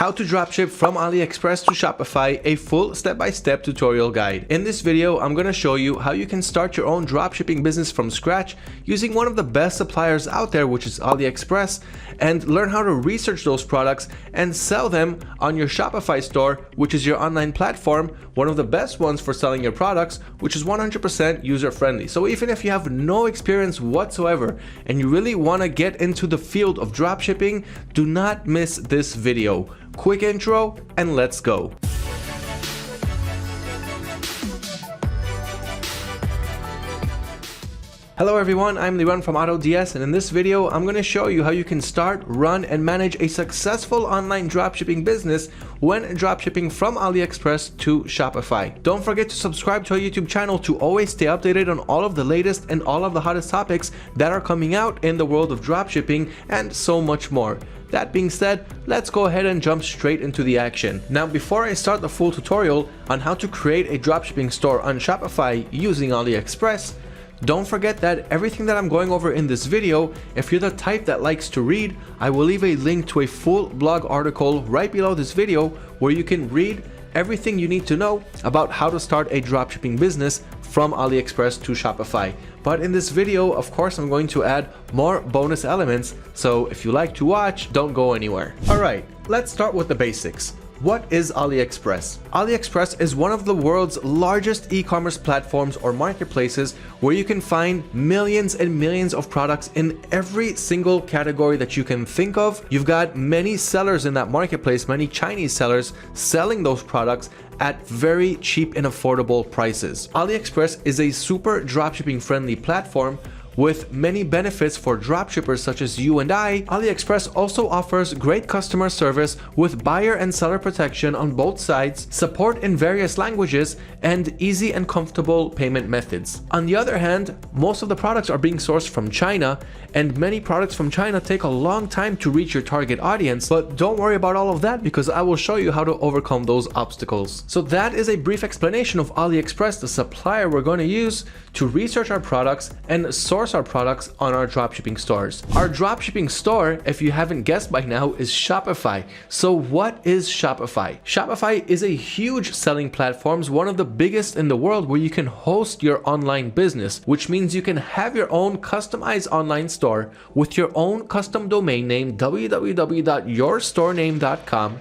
How to dropship from AliExpress to Shopify, a full step-by-step tutorial guide. In this video, I'm going to show you how you can start your own dropshipping business from scratch using one of the best suppliers out there, which is AliExpress, and learn how to research those products and sell them on your Shopify store, which is your online platform, one of the best ones for selling your products, which is 100% user-friendly. So even if you have no experience whatsoever and you really want to get into the field of dropshipping, do not miss this video. Quick intro and let's go. Hello everyone, I'm Liran from AutoDS, and in this video I'm going to show you how you can start, run, and manage a successful online dropshipping business when dropshipping from AliExpress to Shopify. Don't forget to subscribe to our YouTube channel to always stay updated on all of the latest and all of the hottest topics that are coming out in the world of dropshipping and so much more. That being said, let's go ahead and jump straight into the action. Now, before I start the full tutorial on how to create a dropshipping store on Shopify using AliExpress, don't forget that everything that I'm going over in this video, if you're the type that likes to read, I will leave a link to a full blog article right below this video where you can read everything you need to know about how to start a dropshipping business from AliExpress to Shopify. But in this video, of course, I'm going to add more bonus elements, so if you like to watch, don't go anywhere. Alright, let's start with the basics. What is AliExpress? AliExpress is one of the world's largest e-commerce platforms or marketplaces where you can find millions and millions of products in every single category that you can think of. You've got many sellers in that marketplace, many Chinese sellers selling those products at very cheap and affordable prices. AliExpress is a super dropshipping friendly platform with many benefits for dropshippers such as you and I. AliExpress also offers great customer service with buyer and seller protection on both sides, support in various languages, and easy and comfortable payment methods. On the other hand, most of the products are being sourced from China, and many products from China take a long time to reach your target audience, but don't worry about all of that because I will show you how to overcome those obstacles. So that is a brief explanation of AliExpress, the supplier we're going to use to research our products and source our products on our dropshipping stores. Our dropshipping store, if you haven't guessed by now, is Shopify. So what is Shopify? Shopify is a huge selling platform, one of the biggest in the world, where you can host your online business, which means you can have your own customized online store with your own custom domain name, www.yourstorename.com.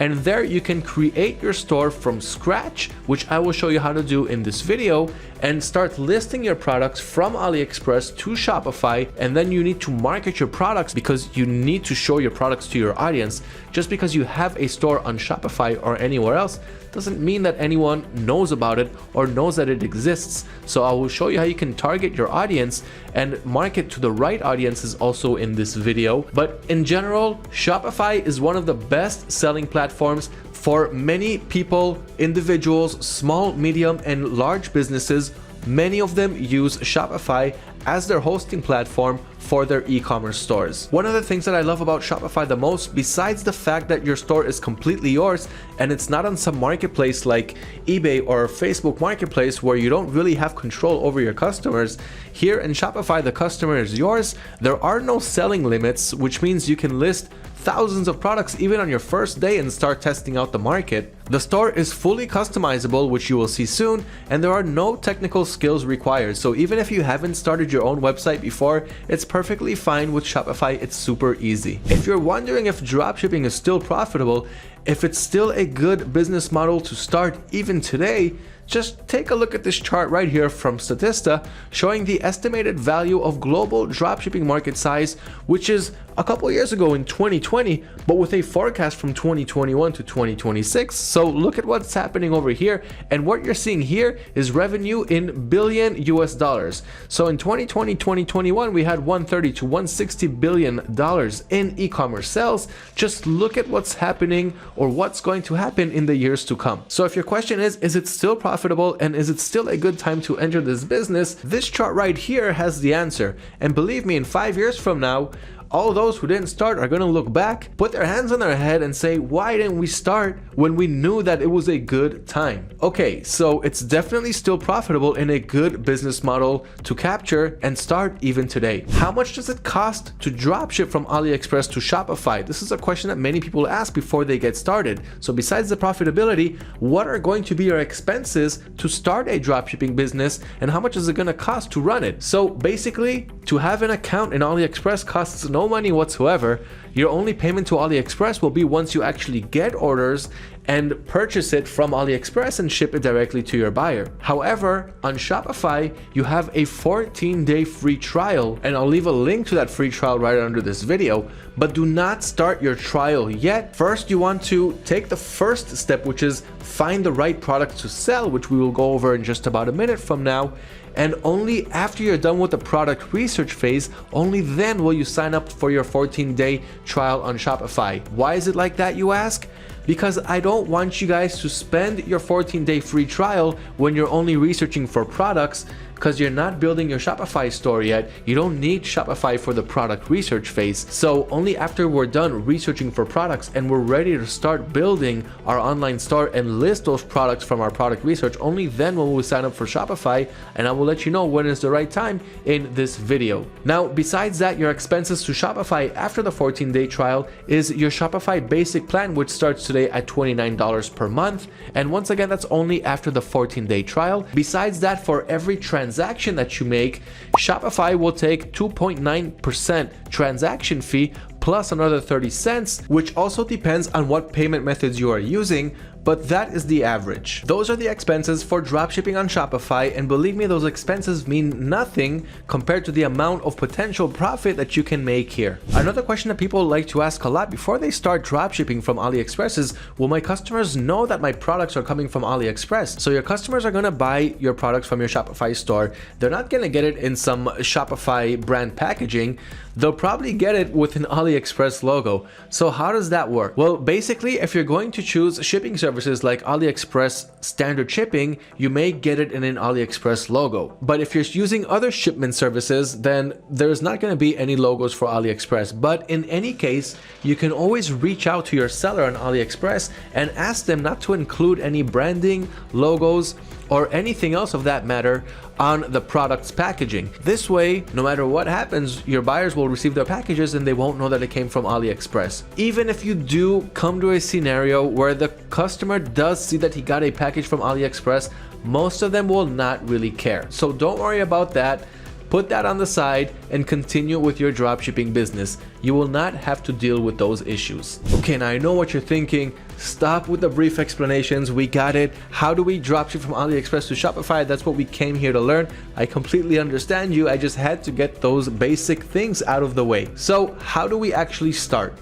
And there you can create your store from scratch, which I will show you how to do in this video, and start listing your products from AliExpress to Shopify. And then you need to market your products because you need to show your products to your audience. Just because you have a store on Shopify or anywhere else doesn't mean that anyone knows about it or knows that it exists. So I will show you how you can target your audience and market to the right audiences also in this video. But in general, Shopify is one of the best selling platforms for many people, individuals, small, medium, and large businesses. Many of them use Shopify as their hosting platform for their e-commerce stores. One of the things that I love about Shopify the most, besides the fact that your store is completely yours and it's not on some marketplace like eBay or Facebook Marketplace where you don't really have control over your customers, here in Shopify the customer is yours. There are no selling limits, which means you can list thousands of products even on your first day and start testing out the market. The store is fully customizable, which you will see soon, and there are no technical skills required. So even if you haven't started your own website before, it's perfectly fine with Shopify. It's super easy. If you're wondering if dropshipping is still profitable, if it's still a good business model to start even today, just take a look at this chart right here from Statista showing the estimated value of global dropshipping market size, which is a couple years ago in 2020, but with a forecast from 2021 to 2026. So look at what's happening over here, and what you're seeing here is revenue in billion US dollars. So in 2020, 2021, we had 130 to 160 billion dollars in e-commerce sales. Just look at what's happening or what's going to happen in the years to come. So if your question is it still profitable and is it still a good time to enter this business? This chart right here has the answer. And believe me, in 5 years from now, all those who didn't start are gonna look back, put their hands on their head and say, why didn't we start when we knew that it was a good time? Okay, so it's definitely still profitable in a good business model to capture and start even today. How much does it cost to dropship from AliExpress to Shopify? This is a question that many people ask before they get started. So besides the profitability, what are going to be your expenses to start a dropshipping business, and how much is it going to cost to run it? So basically, to have an account in AliExpress costs no money whatsoever. Your only payment to AliExpress will be once you actually get orders and purchase it from AliExpress and ship it directly to your buyer. However, on Shopify, you have a 14-day free trial, and I'll leave a link to that free trial right under this video. But do not start your trial yet. First, you want to take the first step, which is find the right product to sell, which we will go over in just about a minute from now. And only after you're done with the product research phase, only then will you sign up for your 14-day trial on Shopify. Why is it like that, you ask? Because I don't want you guys to spend your 14-day free trial when you're only researching for products, because you're not building your Shopify store yet. You don't need Shopify for the product research phase. So only after we're done researching for products and we're ready to start building our online store and list those products from our product research, only then will we sign up for Shopify, and I will let you know when is the right time in this video. Now, besides that, your expenses to Shopify after the 14-day trial is your Shopify basic plan, which starts today at $29 per month. And once again, that's only after the 14-day trial. Besides that, for every transaction that you make, Shopify will take 2.9% transaction fee plus another 30 cents, which also depends on what payment methods you are using, but that is the average. Those are the expenses for dropshipping on Shopify, and believe me, those expenses mean nothing compared to the amount of potential profit that you can make here. Another question that people like to ask a lot before they start dropshipping from AliExpress is, will my customers know that my products are coming from AliExpress? So your customers are gonna buy your products from your Shopify store. They're not gonna get it in some Shopify brand packaging. They'll probably get it with an AliExpress logo. So how does that work? Well, basically, if you're going to choose shipping services like AliExpress standard shipping, you may get it in an AliExpress logo. But if you're using other shipment services, then there's not going to be any logos for AliExpress. But in any case, you can always reach out to your seller on AliExpress and ask them not to include any branding, logos, or anything else of that matter on the product's packaging. This way, no matter what happens, your buyers will receive their packages and they won't know that it came from AliExpress. Even if you do come to a scenario where the customer does see that he got a package from AliExpress, most of them will not really care. So don't worry about that. Put that on the side and continue with your dropshipping business. You will not have to deal with those issues. Okay, now I know what you're thinking. Stop with the brief explanations. We got it. How do we dropship from AliExpress to Shopify? That's what we came here to learn. I completely understand you. I just had to get those basic things out of the way. So how do we actually start?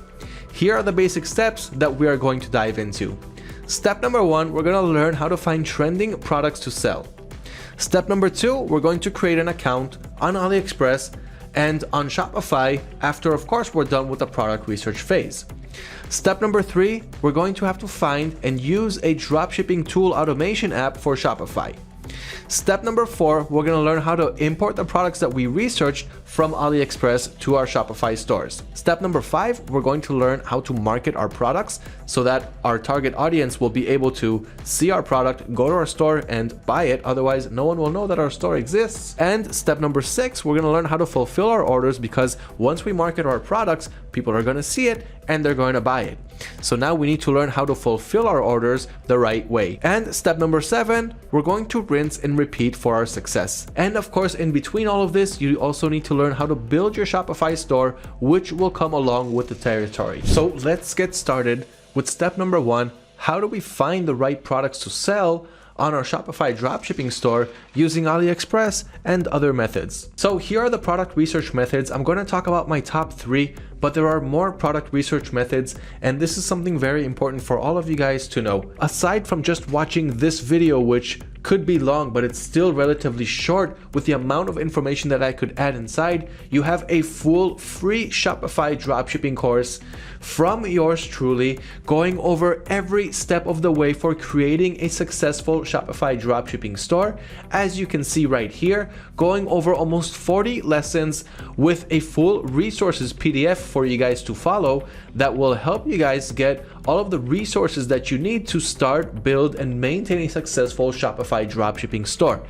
Here are the basic steps that we are going to dive into. Step number 1, we're going to learn how to find trending products to sell. Step number 2, we're going to create an account on AliExpress and on Shopify after, of course, we're done with the product research phase. Step number 3, we're going to have to find and use a dropshipping tool automation app for Shopify. Step number 4, we're going to learn how to import the products that we researched from AliExpress to our Shopify stores. Step number 5, we're going to learn how to market our products so that our target audience will be able to see our product, go to our store and buy it. Otherwise, no one will know that our store exists. And step number 6, we're going to learn how to fulfill our orders, because once we market our products, people are going to see it and they're going to buy it. So now we need to learn how to fulfill our orders the right way. And step number 7, we're going to rinse and repeat for our success. And of course, in between all of this, you also need to learn how to build your Shopify store, which will come along with the territory. So let's get started with step number 1. How do we find the right products to sell on our Shopify dropshipping store using AliExpress and other methods? So here are the product research methods. I'm going to talk about my top 3, but there are more product research methods, and this is something very important for all of you guys to know. Aside from just watching this video, which could be long, but it's still relatively short with the amount of information that I could add inside. You have a full free Shopify dropshipping course from yours truly, going over every step of the way for creating a successful Shopify dropshipping store. As you can see right here, going over almost 40 lessons with a full resources PDF for you guys to follow that will help you guys get all of the resources that you need to start, build, and maintain a successful Shopify dropshipping store.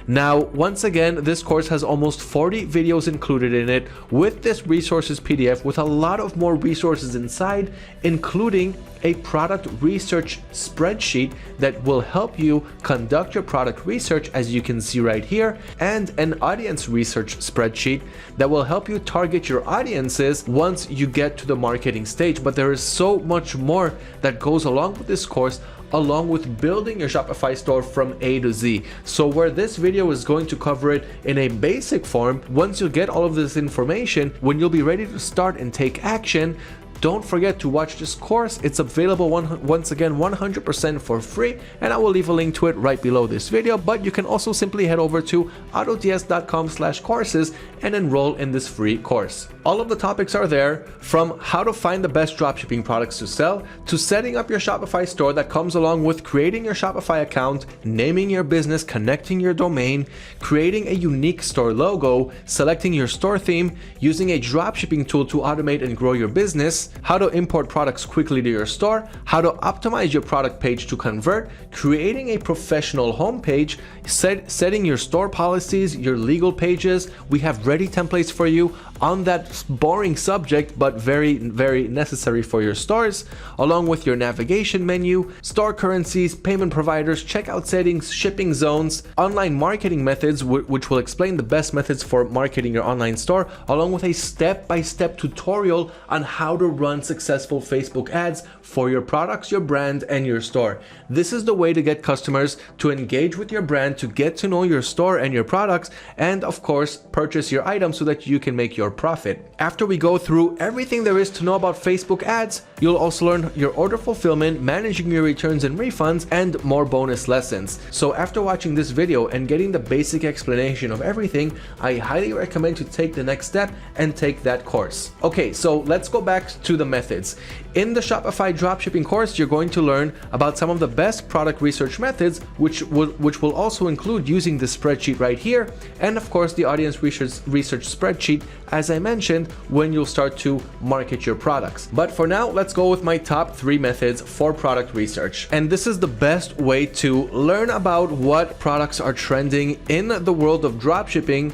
Now, once again, this course has almost 40 videos included in it with this resources PDF with a lot of more resources inside, including a product research spreadsheet that will help you conduct your product research, as you can see right here, and an audience research spreadsheet that will help you target your audiences once you get to the marketing stage. But there is so much more that goes along with this course, along with building your Shopify store from A to Z. So where this video is going to cover it in a basic form, once you get all of this information, when you'll be ready to start and take action, don't forget to watch this course. It's available once again 100% for free, and I will leave a link to it right below this video. But you can also simply head over to autods.com/courses and enroll in this free course. All of the topics are there, from how to find the best dropshipping products to sell, to setting up your Shopify store that comes along with creating your Shopify account, naming your business, connecting your domain, creating a unique store logo, selecting your store theme, using a dropshipping tool to automate and grow your business, how to import products quickly to your store, how to optimize your product page to convert, creating a professional homepage, setting your store policies, your legal pages. We have ready templates for you on that boring subject, but very, very necessary for your stores, along with your navigation menu, store currencies, payment providers, checkout settings, shipping zones, online marketing methods, which will explain the best methods for marketing your online store, along with a step-by-step tutorial on how to run successful Facebook ads for your products, your brand, and your store. This is the way to get customers to engage with your brand, to get to know your store and your products, and of course, purchase your items so that you can make your profit. After we go through everything there is to know about Facebook ads, you'll also learn your order fulfillment, managing your returns and refunds, and more bonus lessons. So after watching this video and getting the basic explanation of everything, I highly recommend to take the next step and take that course. Okay, so let's go back to the methods. In the Shopify dropshipping course, you're going to learn about some of the best product research methods, which will also include using the spreadsheet right here, and of course the audience research spreadsheet, as I mentioned, when you'll start to market your products. But for now, let's go with my top 3 methods for product research. And this is the best way to learn about what products are trending in the world of dropshipping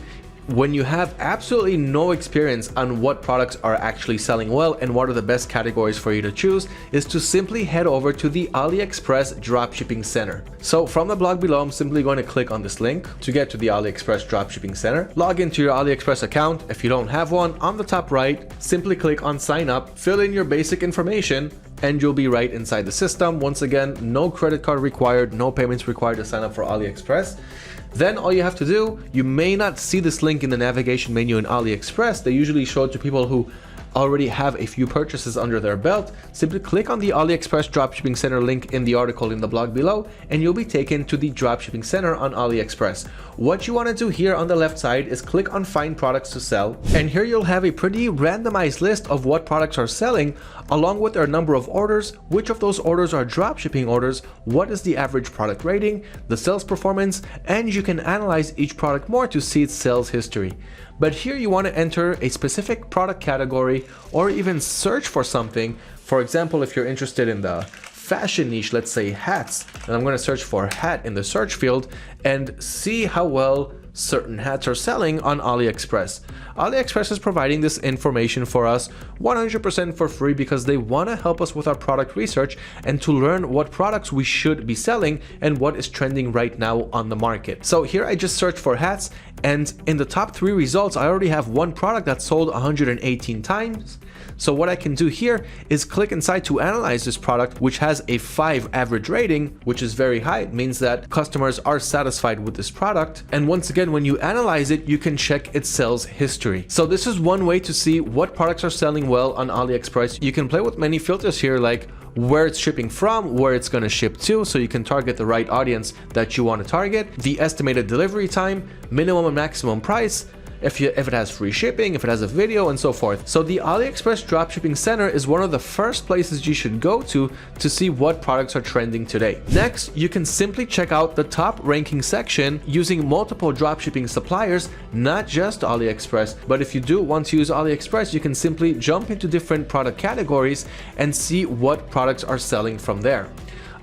when you have absolutely no experience on what products are actually selling well and what are the best categories for you to choose, is to simply head over to the AliExpress Dropshipping Center. So from the blog below, I'm simply going to click on this link to get to the AliExpress Dropshipping Center. Log into your AliExpress account. If you don't have one, on the top right, simply click on sign up, fill in your basic information, and you'll be right inside the system. Once again, no credit card required, no payments required to sign up for AliExpress. Then all you have to do, you may not see this link in the navigation menu in AliExpress. They usually show it to people who already have a few purchases under their belt. Simply click on the AliExpress Dropshipping Center link in the article in the blog below, and you'll be taken to the Dropshipping Center on AliExpress. What you want to do here on the left side is click on Find Products to Sell, and here you'll have a pretty randomized list of what products are selling, along with their number of orders, which of those orders are dropshipping orders, what is the average product rating, the sales performance, and you can analyze each product more to see its sales history. But here you want to enter a specific product category or even search for something. For example, if you're interested in the fashion niche, let's say hats, and I'm going to search for hat in the search field and see how well certain hats are selling on AliExpress. AliExpress is providing this information for us 100% for free because they want to help us with our product research and to learn what products we should be selling and what is trending right now on the market. So here I just searched for hats, and in the top 3 results, I already have one product that sold 118 times. So what I can do here is click inside to analyze this product, which has a 5 average rating, which is very high. It means that customers are satisfied with this product. And once again, when you analyze it, you can check its sales history. So this is one way to see what products are selling well on AliExpress. You can play with many filters here, like where it's shipping from, where it's going to ship to, so you can target the right audience that you want to target, the estimated delivery time, minimum and maximum price, if it has free shipping, if it has a video, and so forth. So the AliExpress Dropshipping Center is one of the first places you should go to see what products are trending today. Next, you can simply check out the top ranking section using multiple dropshipping suppliers, not just AliExpress. But if you do want to use AliExpress, you can simply jump into different product categories and see what products are selling from there.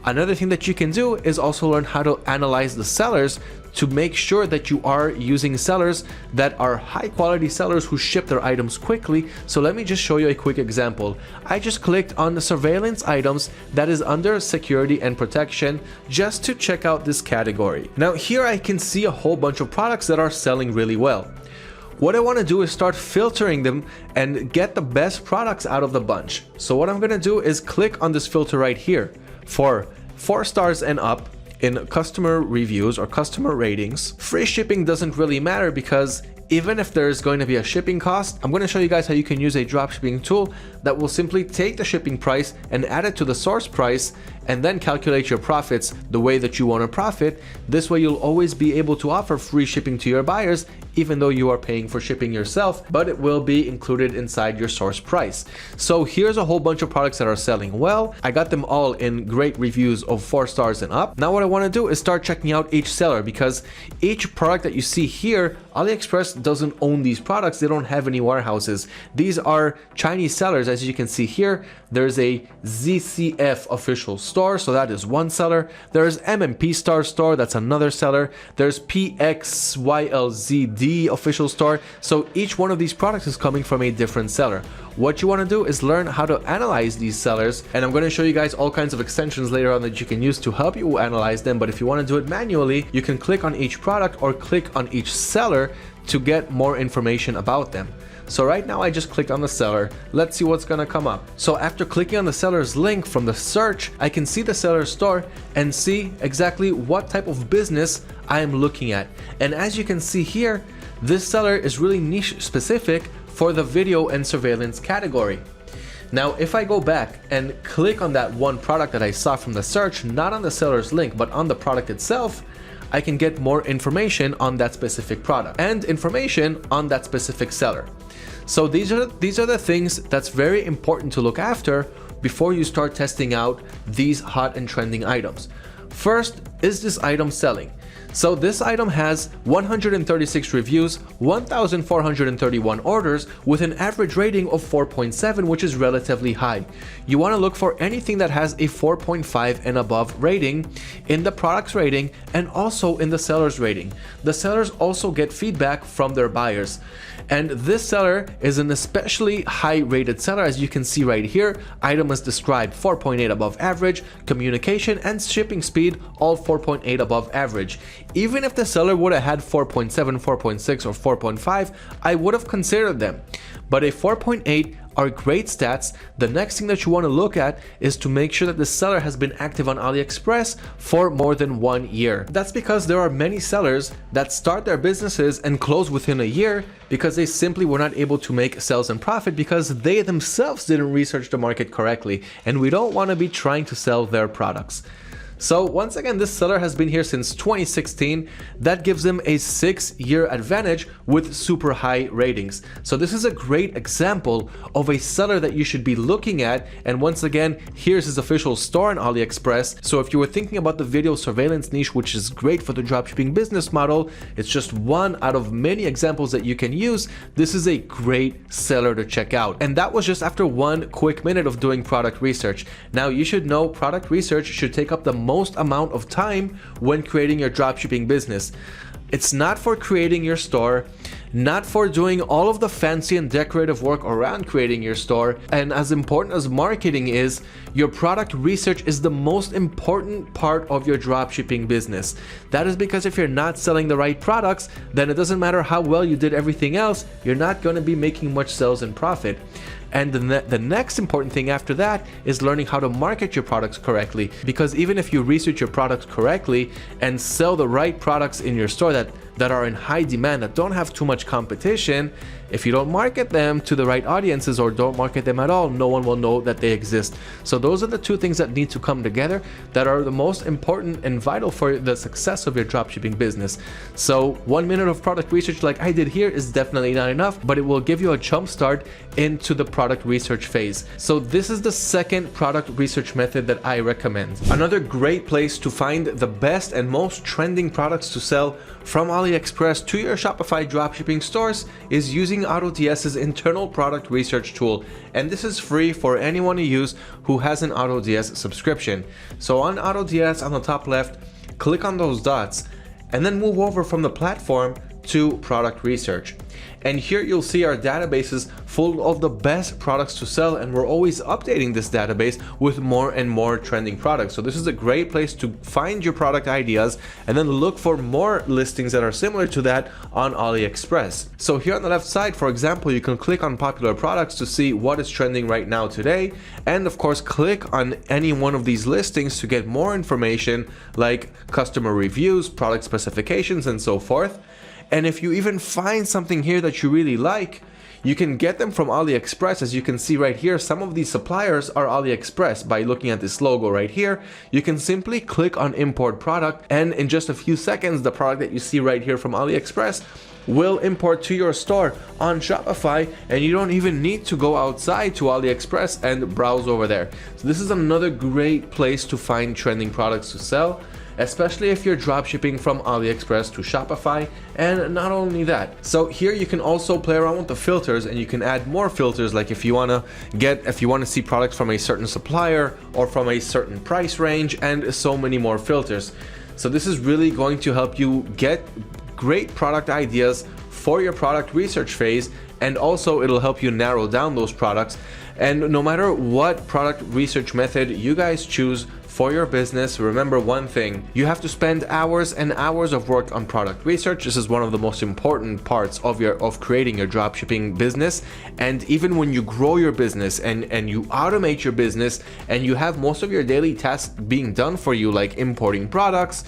Another thing that you can do is also learn how to analyze the sellers to make sure that you are using sellers that are high quality sellers who ship their items quickly. So let me just show you a quick example. I just clicked on the surveillance items that is under security and protection just to check out this category. Now here I can see a whole bunch of products that are selling really well. What I want to do is start filtering them and get the best products out of the bunch. So what I'm going to do is click on this filter right here for 4 stars and up in customer reviews or customer ratings. Free shipping doesn't really matter because even if there's going to be a shipping cost, I'm going to show you guys how you can use a dropshipping tool that will simply take the shipping price and add it to the source price and then calculate your profits the way that you want to profit. This way you'll always be able to offer free shipping to your buyers even though you are paying for shipping yourself, but it will be included inside your source price. So here's a whole bunch of products that are selling well. I got them all in great reviews of 4 stars and up. Now what I want to do is start checking out each seller, because each product that you see here, AliExpress doesn't own these products. They don't have any warehouses. These are Chinese sellers. As you can see here, there's a ZCF official store, so that is one seller. There's MMP Star store, that's another seller. There's PXYLZD official store. So each one of these products is coming from a different seller. What you want to do is learn how to analyze these sellers, and I'm going to show you guys all kinds of extensions later on that you can use to help you analyze them. But if you want to do it manually, you can click on each product or click on each seller to get more information about them. So right now I just clicked on the seller. Let's see what's gonna come up. So after clicking on the seller's link from the search, I can see the seller's store and see exactly what type of business I am looking at. And as you can see here, this seller is really niche specific for the video and surveillance category. Now, if I go back and click on that one product that I saw from the search, not on the seller's link, but on the product itself, I can get more information on that specific product and information on that specific seller. So these are the things that's very important to look after before you start testing out these hot and trending items. First, is this item selling? So this item has 136 reviews, 1,431 orders with an average rating of 4.7, which is relatively high. You want to look for anything that has a 4.5 and above rating in the product's rating and also in the seller's rating. The sellers also get feedback from their buyers. And this seller is an especially high rated seller. As you can see right here, item is described 4.8 above average, communication and shipping speed all 4.8 above average. Even if the seller would have had 4.7, 4.6 or 4.5, I would have considered them. But a 4.8 are great stats. The next thing that you want to look at is to make sure that the seller has been active on AliExpress for more than 1 year. That's because there are many sellers that start their businesses and close within a year because they simply were not able to make sales and profit because they themselves didn't research the market correctly, and we don't want to be trying to sell their products. So once again, this seller has been here since 2016. That gives them a 6-year advantage with super high ratings. So this is a great example of a seller that you should be looking at. And once again, here's his official store on AliExpress. So if you were thinking about the video surveillance niche, which is great for the dropshipping business model, it's just one out of many examples that you can use. This is a great seller to check out. And that was just after 1 quick minute of doing product research. Now you should know product research should take up the most amount of time when creating your dropshipping business. It's not for creating your store, not for doing all of the fancy and decorative work around creating your store. And as important as marketing is, your product research is the most important part of your dropshipping business. That is because if you're not selling the right products, then it doesn't matter how well you did everything else, you're not going to be making much sales and profit. And the next important thing after that is learning how to market your products correctly. Because even if you research your products correctly and sell the right products in your store that are in high demand, that don't have too much competition, If you don't market them to the right audiences or don't market them at all, no one will know that they exist. So those are the two things that need to come together that are the most important and vital for the success of your dropshipping business. So 1 minute of product research like I did here is definitely not enough, but it will give you a jump start into the product research phase. So this is the second product research method that I recommend. Another great place to find the best and most trending products to sell from AliExpress to your Shopify dropshipping stores is using AutoDS's internal product research tool. And this is free for anyone to use who has an AutoDS subscription. So on AutoDS on the top left, click on those dots and then move over from the platform to product research. And here you'll see our databases full of the best products to sell, and we're always updating this database with more and more trending products. So this is a great place to find your product ideas and then look for more listings that are similar to that on AliExpress. So here on the left side, for example, you can click on popular products to see what is trending right now today, and of course click on any one of these listings to get more information like customer reviews, product specifications, and so forth. And if you even find something here that you really like, you can get them from AliExpress. As you can see right here, some of these suppliers are AliExpress. By looking at this logo right here, you can simply click on import product, and in just a few seconds, the product that you see right here from AliExpress will import to your store on Shopify, and you don't even need to go outside to AliExpress and browse over there. So this is another great place to find trending products to sell, especially if you're dropshipping from AliExpress to Shopify. And not only that, so here you can also play around with the filters, and you can add more filters, like if you want to see products from a certain supplier or from a certain price range, and so many more filters. So this is really going to help you get great product ideas for your product research phase, and also it'll help you narrow down those products. And no matter what product research method you guys choose for your business, remember one thing: you have to spend hours and hours of work on product research. This is one of the most important parts of creating your dropshipping business. And even when you grow your business and you automate your business and you have most of your daily tasks being done for you, like importing products,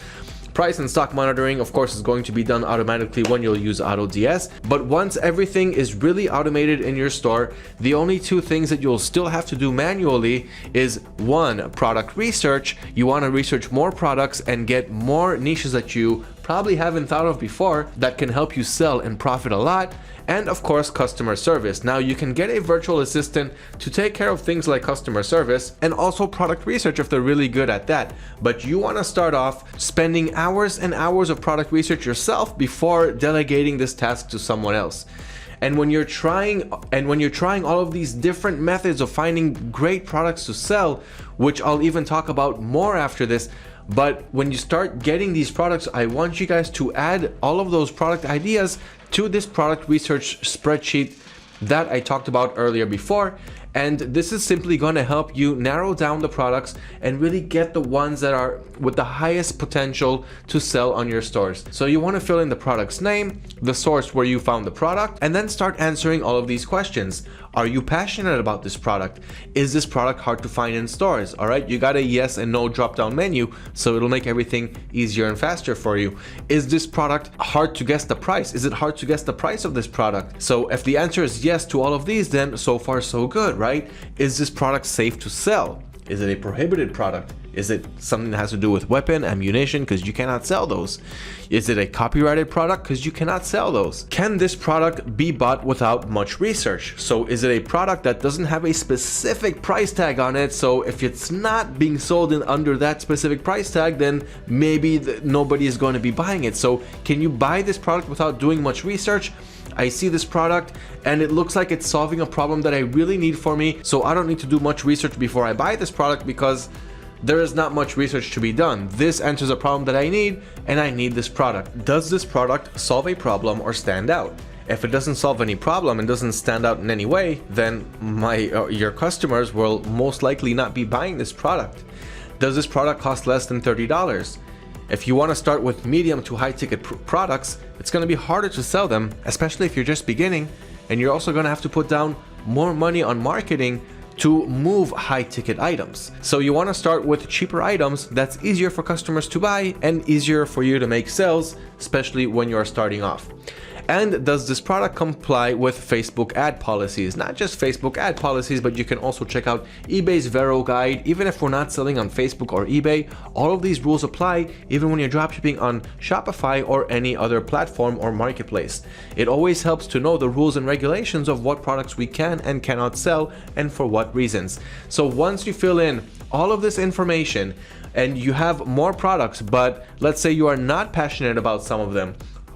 price and stock monitoring, of course, is going to be done automatically when you'll use AutoDS. But once everything is really automated in your store, the only two things that you'll still have to do manually is one, product research. You want to research more products and get more niches that you probably haven't thought of before that can help you sell and profit a lot. And of course, customer service. Now you can get a virtual assistant to take care of things like customer service and also product research if they're really good at that. But you want to start off spending hours and hours of product research yourself before delegating this task to someone else. And when you're trying all of these different methods of finding great products to sell, which I'll even talk about more after this, but when you start getting these products, I want you guys to add all of those product ideas to this product research spreadsheet that I talked about earlier before. And this is simply going to help you narrow down the products and really get the ones that are with the highest potential to sell on your stores. So you want to fill in the product's name, the source where you found the product, and then start answering all of these questions. Are you passionate about this product? Is this product hard to find in stores? All right, you got a yes and no drop down menu, so it'll make everything easier and faster for you. Is this product hard to guess the price? Is it hard to guess the price of this product? So if the answer is yes to all of these, then so far so good, right? Is this product safe to sell? Is it a prohibited product? Is it something that has to do with weapon, ammunition, because you cannot sell those? Is it a copyrighted product? Because you cannot sell those. Can this product be bought without much research? So is it a product that doesn't have a specific price tag on it? So if it's not being sold under that specific price tag, then maybe nobody is going to be buying it. So can you buy this product without doing much research? I see this product and it looks like it's solving a problem that I really need for me, so I don't need to do much research before I buy this product because there is not much research to be done. This answers a problem that I need, and I need this product. Does this product solve a problem or stand out? If it doesn't solve any problem and doesn't stand out in any way, then your customers will most likely not be buying this product. Does this product cost less than $30? If you want to start with medium to high ticket products, it's going to be harder to sell them, especially if you're just beginning, and you're also going to have to put down more money on marketing to move high ticket items. So you want to start with cheaper items that's easier for customers to buy and easier for you to make sales, especially when you're starting off. And does this product comply with Facebook ad policies? Not just Facebook ad policies, but you can also check out eBay's Vero guide. Even if we're not selling on Facebook or eBay, all of these rules apply even when you're dropshipping on Shopify or any other platform or marketplace. It always helps to know the rules and regulations of what products we can and cannot sell and for what reasons. So once you fill in all of this information and you have more products, but let's say you are not passionate about some of them,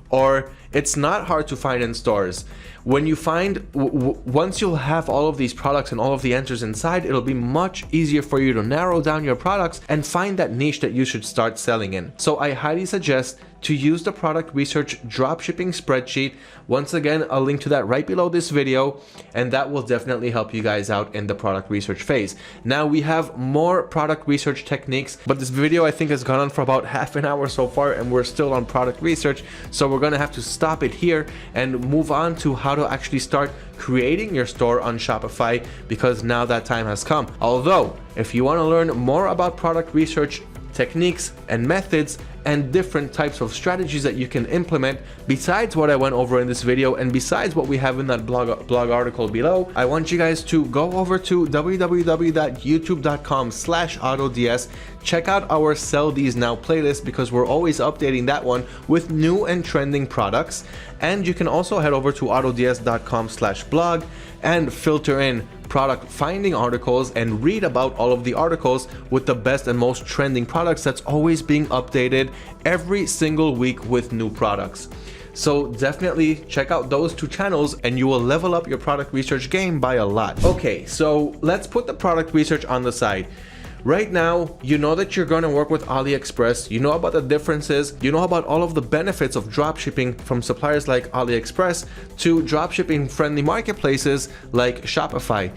or it's not hard to find in stores. When you find, once you'll have all of these products and all of the answers inside, it'll be much easier for you to narrow down your products and find that niche that you should start selling in. So I highly suggest to use the product research dropshipping spreadsheet. Once again, I'll link to that right below this video, and that will definitely help you guys out in the product research phase. Now we have more product research techniques, but this video I think has gone on for about half an hour so far, and we're still on product research. So we're gonna have to stop it here and move on to how to actually start creating your store on Shopify, because now that time has come. Although, if you wanna learn more about product research techniques and methods and different types of strategies that you can implement besides what I went over in this video and besides what we have in that blog article below, I want you guys to go over to www.youtube.com/autods. check out our Sell These Now playlist, because we're always updating that one with new and trending products. And you can also head over to autods.com/blog and filter in product finding articles and read about all of the articles with the best and most trending products that's always being updated every single week with new products. So definitely check out those two channels and you will level up your product research game by a lot. Okay, so let's put the product research on the side. Right now, you know that you're going to work with AliExpress, you know about the differences, you know about all of the benefits of dropshipping from suppliers like AliExpress to dropshipping friendly marketplaces like Shopify.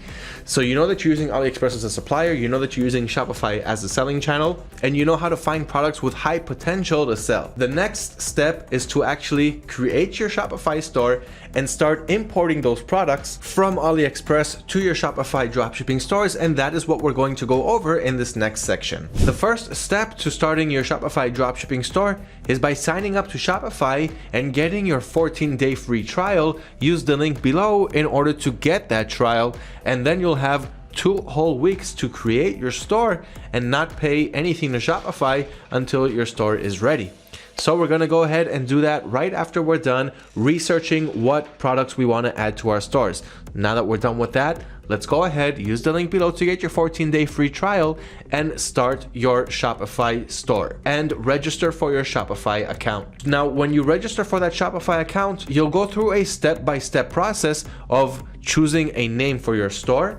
So you know that you're using AliExpress as a supplier, you know that you're using Shopify as a selling channel, and you know how to find products with high potential to sell. The next step is to actually create your Shopify store and start importing those products from AliExpress to your Shopify dropshipping stores, and that is what we're going to go over in this next section. The first step to starting your Shopify dropshipping store is by signing up to Shopify and getting your 14-day free trial. Use the link below in order to get that trial, and then you'll have 2 whole weeks to create your store and not pay anything to Shopify until your store is ready. So we're gonna go ahead and do that right after we're done researching what products we wanna add to our stores. Now that we're done with that, let's go ahead, use the link below to get your 14-day free trial and start your Shopify store and register for your Shopify account. Now, when you register for that Shopify account, you'll go through a step-by-step process of choosing a name for your store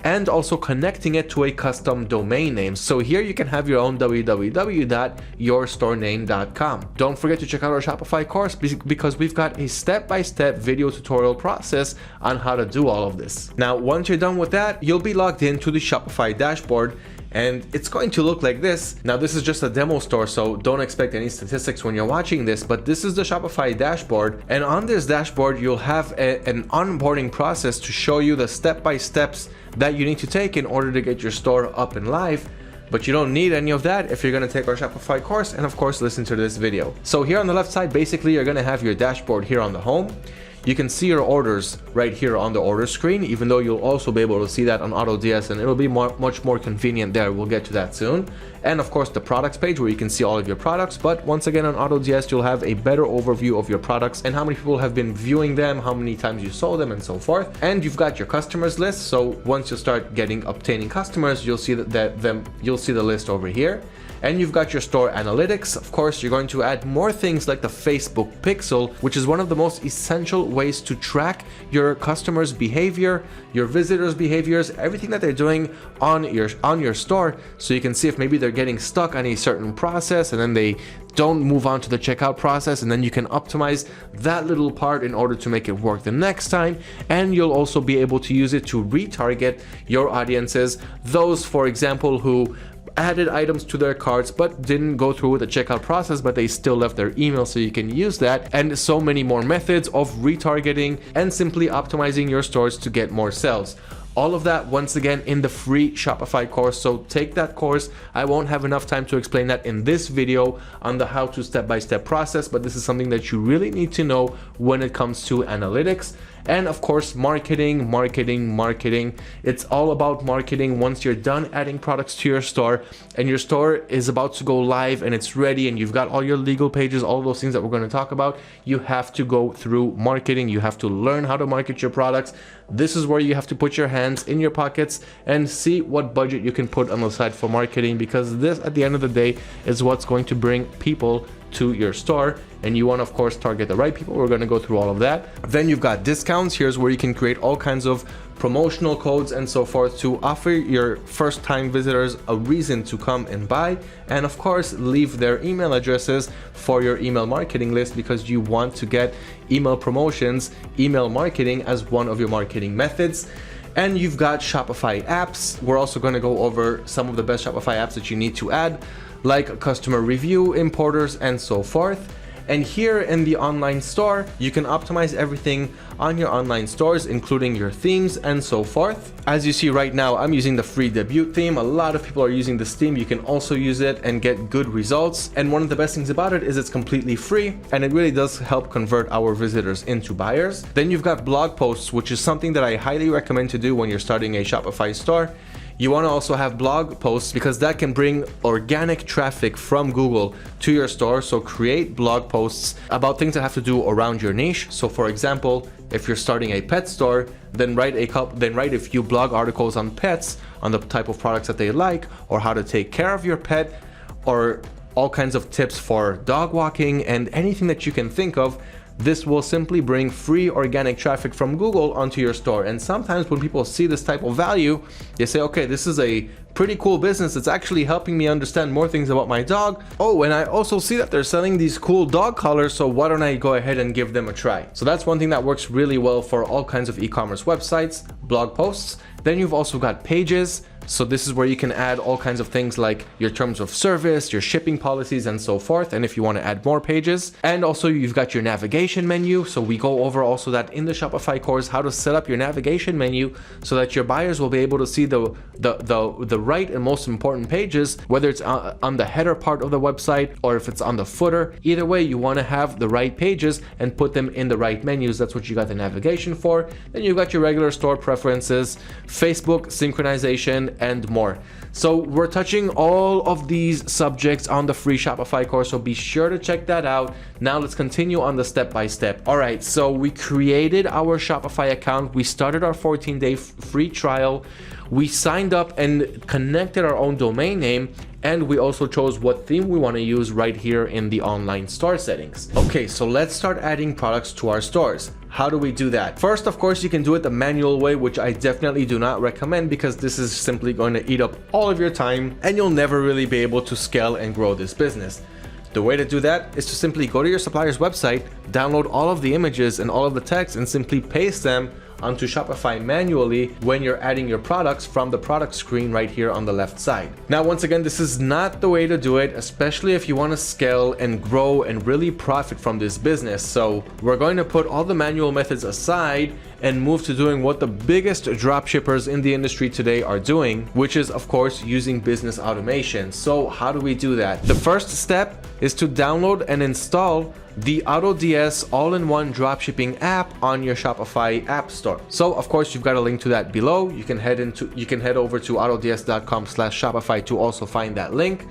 and also connecting it to a custom domain name. So here you can have your own www.yourstorename.com. Don't forget to check out our Shopify course, because we've got a step-by-step video tutorial process on how to do all of this. Now, once you're done with that, you'll be logged into the Shopify dashboard, and it's going to look like this. Now, this is just a demo store, so don't expect any statistics when you're watching this, but this is the Shopify dashboard. And on this dashboard, you'll have an onboarding process to show you the step-by-steps that you need to take in order to get your store up and live. But you don't need any of that if you're going to take our Shopify course and of course listen to this video. So here on the left side, basically you're going to have your dashboard here on the home. You can see your orders right here on the order screen, even though you'll also be able to see that on AutoDS, and it'll be much more convenient there. We'll get to that soon. And of course the products page where you can see all of your products. But once again, on AutoDS, you'll have a better overview of your products and how many people have been viewing them, how many times you sold them, and so forth. And you've got your customers list. So once you start obtaining customers, you'll see you'll see the list over here. And you've got your store analytics. Of course, you're going to add more things like the Facebook pixel, which is one of the most essential ways to track your customers' behavior, your visitors' behaviors, everything that they're doing on your store, so you can see if maybe they're getting stuck on a certain process and then they don't move on to the checkout process, and then you can optimize that little part in order to make it work the next time. And you'll also be able to use it to retarget your audiences, those, for example, who added items to their carts but didn't go through with the checkout process, but they still left their email, so you can use that. And so many more methods of retargeting and simply optimizing your stores to get more sales. All of that, once again, in the free Shopify course. So take that course. I won't have enough time to explain that in this video on the how to step-by-step process, but this is something that you really need to know when it comes to analytics. And of course, marketing. It's all about marketing. Once you're done adding products to your store and your store is about to go live and it's ready and you've got all your legal pages, all those things that we're going to talk about, you have to go through marketing. You have to learn how to market your products. This is where you have to put your hands in your pockets and see what budget you can put on the side for marketing, because this, at the end of the day, is what's going to bring people to your store. And you want to, of course, target the right people. We're going to go through all of that. Then you've got discounts. Here's where you can create all kinds of promotional codes and so forth to offer your first-time visitors a reason to come and buy, and of course leave their email addresses for your email marketing list, because you want to get email promotions, email marketing as one of your marketing methods. And you've got Shopify apps. We're also going to go over some of the best Shopify apps that you need to add, like customer review, importers, and so forth. And here in the online store, you can optimize everything on your online stores, including your themes and so forth. As you see right now, I'm using the free debut theme. A lot of people are using this theme. You can also use it and get good results. And one of the best things about it is it's completely free, and it really does help convert our visitors into buyers. Then you've got blog posts, which is something that I highly recommend to do when you're starting a Shopify store. You want to also have blog posts because that can bring organic traffic from Google to your store. So create blog posts about things that have to do around your niche. So for example, if you're starting a pet store, then write a few blog articles on pets, on the type of products that they like, or how to take care of your pet, or all kinds of tips for dog walking, and anything that you can think of. This will simply bring free organic traffic from Google onto your store. And sometimes when people see this type of value, they say, okay, this is a pretty cool business. It's actually helping me understand more things about my dog. Oh, and I also see that they're selling these cool dog collars, so why don't I go ahead and give them a try? So that's one thing that works really well for all kinds of e-commerce websites, blog posts. Then you've also got pages. So this is where you can add all kinds of things like your terms of service, your shipping policies, and so forth. And if you want to add more pages, and also you've got your navigation menu. So we go over also that in the Shopify course, how to set up your navigation menu so that your buyers will be able to see the right and most important pages, whether it's on the header part of the website or if it's on the footer. Either way, you want to have the right pages and put them in the right menus. That's what you got the navigation for. Then you've got your regular store preferences, Facebook synchronization, and more. So we're touching all of these subjects on the free Shopify course, so be sure to check that out. Now let's continue on the step-by-step. All right, so we created our Shopify account. We started our 14-day free trial. We signed up and connected our own domain name, and we also chose what theme we want to use right here in the online store settings. Okay, so let's start adding products to our stores. How do we do that? First, of course, you can do it the manual way, which I definitely do not recommend, because this is simply going to eat up all of your time and you'll never really be able to scale and grow this business. The way to do that is to simply go to your supplier's website, download all of the images and all of the text, and simply paste them onto Shopify manually when you're adding your products from the product screen right here on the left side. Now, once again, this is not the way to do it, especially if you want to scale and grow and really profit from this business. So we're going to put all the manual methods aside and move to doing what the biggest dropshippers in the industry today are doing, which is, of course, using business automation. So how do we do that? The first step is to download and install the AutoDS all-in-one dropshipping app on your Shopify app store. So of course, you've got a link to that below. You can head over to autods.com/Shopify to also find that link,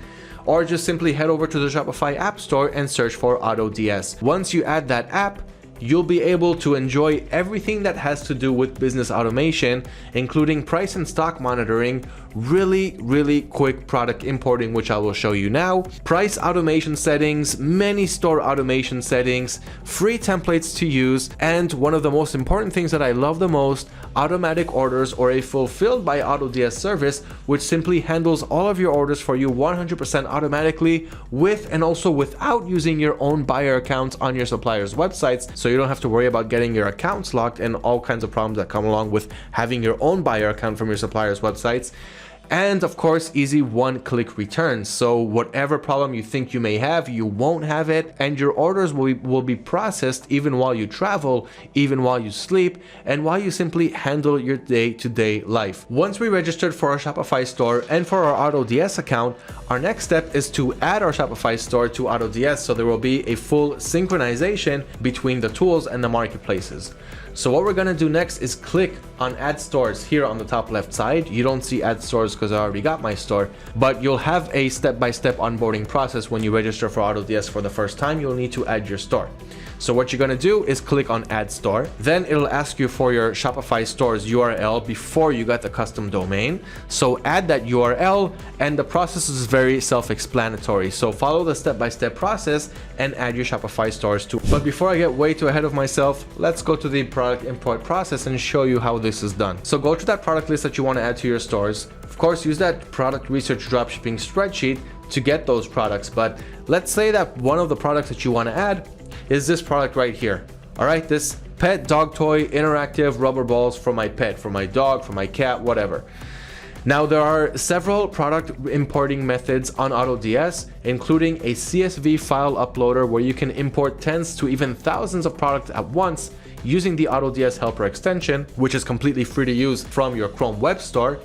or just simply head over to the Shopify app store and search for AutoDS. Once you add that app, you'll be able to enjoy everything that has to do with business automation, including price and stock monitoring, really quick product importing, which I will show you now, price automation settings, many store automation settings, free templates to use, and one of the most important things that I love the most, automatic orders, or a fulfilled by AutoDS service, which simply handles all of your orders for you 100% automatically, with and also without using your own buyer accounts on your suppliers' websites. So you don't have to worry about getting your accounts locked and all kinds of problems that come along with having your own buyer account from your suppliers' websites. And of course, easy one-click returns. So whatever problem you think you may have, you won't have it, and your orders will be processed even while you travel, even while you sleep, and while you simply handle your day-to-day life. Once we registered for our Shopify store and for our AutoDS account, our next step is to add our Shopify store to AutoDS, so there will be a full synchronization between the tools and the marketplaces. So what we're gonna do next is click on Add Stores here on the top left side. You don't see Add Stores because I already got my store, but you'll have a step-by-step onboarding process when you register for AutoDS for the first time. You'll need to add your store. So what you're gonna do is click on Add Store. Then it'll ask you for your Shopify store's URL before you got the custom domain. So add that URL, and the process is very self-explanatory. So follow the step-by-step process and add your Shopify stores too. But before I get way too ahead of myself, let's go to the product import process and show you how this is done. So go to that product list that you want to add to your stores. Of course, use that product research dropshipping spreadsheet to get those products. But let's say that one of the products that you want to add is this product right here. All right, this pet dog toy interactive rubber balls for my pet, for my dog, for my cat, whatever. Now there are several product importing methods on AutoDS, including a CSV file uploader where you can import tens to even thousands of products at once using the AutoDS helper extension, which is completely free to use from your Chrome web store.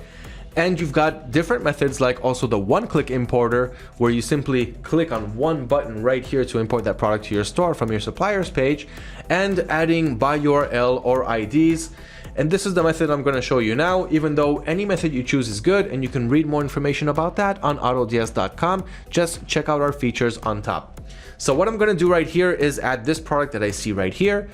And you've got different methods like also the one-click importer, where you simply click on one button right here to import that product to your store from your suppliers page, and adding by URL or IDs. And this is the method I'm going to show you now, even though any method you choose is good, and you can read more information about that on autods.com. Just check out our features on top. So what I'm going to do right here is add this product that I see right here.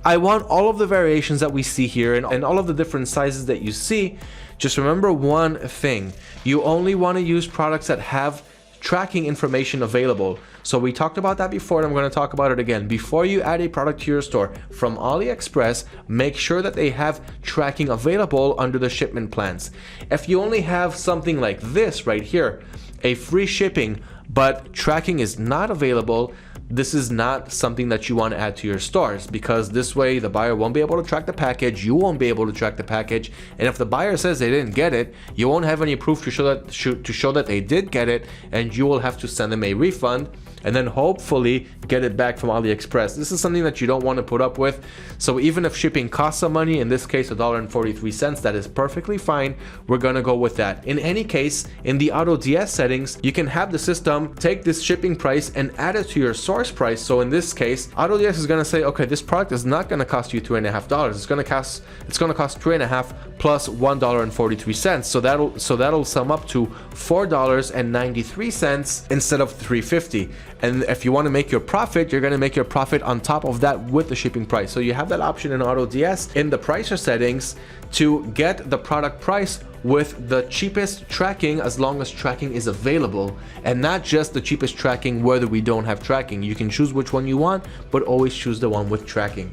I want all of the variations that we see here and all of the different sizes that you see. Just remember one thing: you only want to use products that have tracking information available. So we talked about that before, and I'm going to talk about it again. Before you add a product to your store from AliExpress, make sure that they have tracking available under the shipment plans. If you only have something like this right here, a free shipping, but tracking is not available, this is not something that you want to add to your stores, because this way the buyer won't be able to track the package, you won't be able to track the package, and if the buyer says they didn't get it, you won't have any proof to show that they did get it, and you will have to send them a refund and then hopefully get it back from AliExpress. This is something that you don't want to put up with. So even if shipping costs some money, in this case $1.43, that is perfectly fine. We're gonna go with that. In any case, in the AutoDS settings, you can have the system take this shipping price and add it to your source price. So in this case, AutoDS is gonna say, okay, this product is not gonna cost you $2.50. It's gonna cost $3.50 plus $1.43. So that'll sum up to $4.93 instead of $3.50. And if you want to make your profit, you're going to make your profit on top of that with the shipping price. So you have that option in AutoDS in the pricer settings to get the product price with the cheapest tracking, as long as tracking is available, and not just the cheapest tracking whether we don't have tracking. You can choose which one you want, but always choose the one with tracking.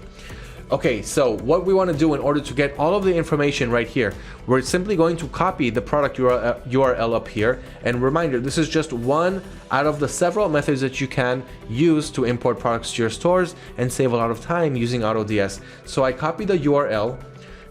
Okay, so what we want to do in order to get all of the information right here, we're simply going to copy the product URL up here. And reminder, this is just one out of the several methods that you can use to import products to your stores and save a lot of time using AutoDS. So I copy the URL.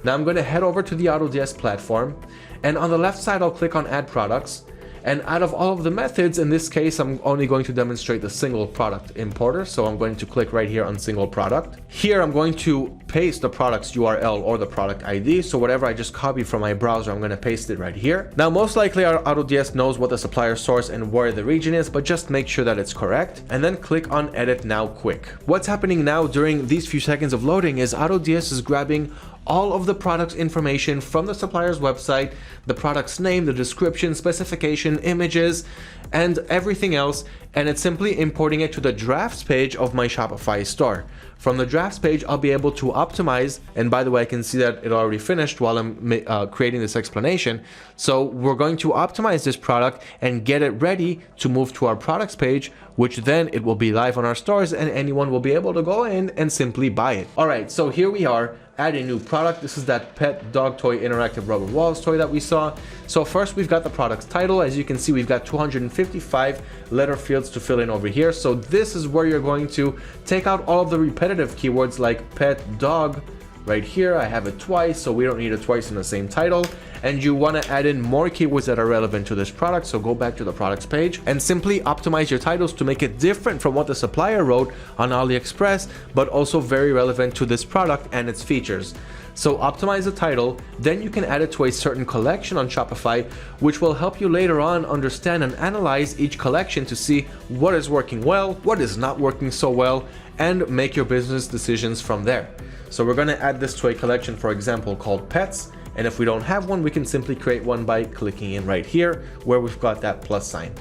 Now I'm going to head over to the AutoDS platform, and on the left side I'll click on Add Products. And out of all of the methods, in this case, I'm only going to demonstrate the single product importer. So I'm going to click right here on single product. Here, I'm going to paste the product's URL or the product ID. So whatever I just copied from my browser, I'm going to paste it right here. Now, most likely our AutoDS knows what the supplier source and where the region is, but just make sure that it's correct. And then click on Edit Now Quick. What's happening now during these few seconds of loading is AutoDS is grabbing all of the product's information from the supplier's website, the product's name, the description, specification, images, and everything else, and it's simply importing it to the drafts page of my Shopify store. From the drafts page, I'll be able to optimize, and by the way, I can see that it already finished while I'm creating this explanation. So we're going to optimize this product and get it ready to move to our products page, which then it will be live on our stores and anyone will be able to go in and simply buy it. All right, so here we are. Add a new product. This is that pet dog toy interactive rubber walls toy that we saw. So first we've got the product's title. As you can see, we've got 255 letter fields to fill in over here. So this is where you're going to take out all of the repetitive keywords like pet, dog. Right here, I have it twice, so we don't need it twice in the same title. and you want to add in more keywords that are relevant to this product. So go back to the products page and simply optimize your titles to make it different from what the supplier wrote on AliExpress, but also very relevant to this product and its features. So optimize the title, then you can add it to a certain collection on Shopify, which will help you later on understand and analyze each collection to see what is working well, what is not working so well, and make your business decisions from there. So we're going to add this to a collection, for example, called pets. And if we don't have one, we can simply create one by clicking in right here where we've got that plus sign.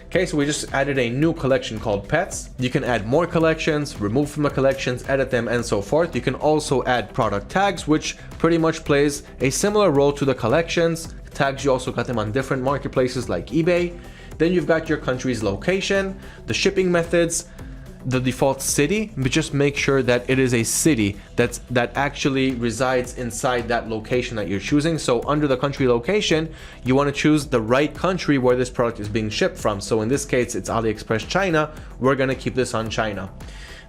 Okay, so we just added a new collection called pets. You can add more collections, remove from the collections, edit them, and so forth. You can also add product tags, which pretty much plays a similar role to the collections. Tags, you also got them on different marketplaces like eBay. Then you've got your country's location, the shipping methods, the default city, but just make sure that it is a city that actually resides inside that location that you're choosing. So under the country location, you want to choose the right country where this product is being shipped from. So in this case, it's AliExpress China. We're going to keep this on China.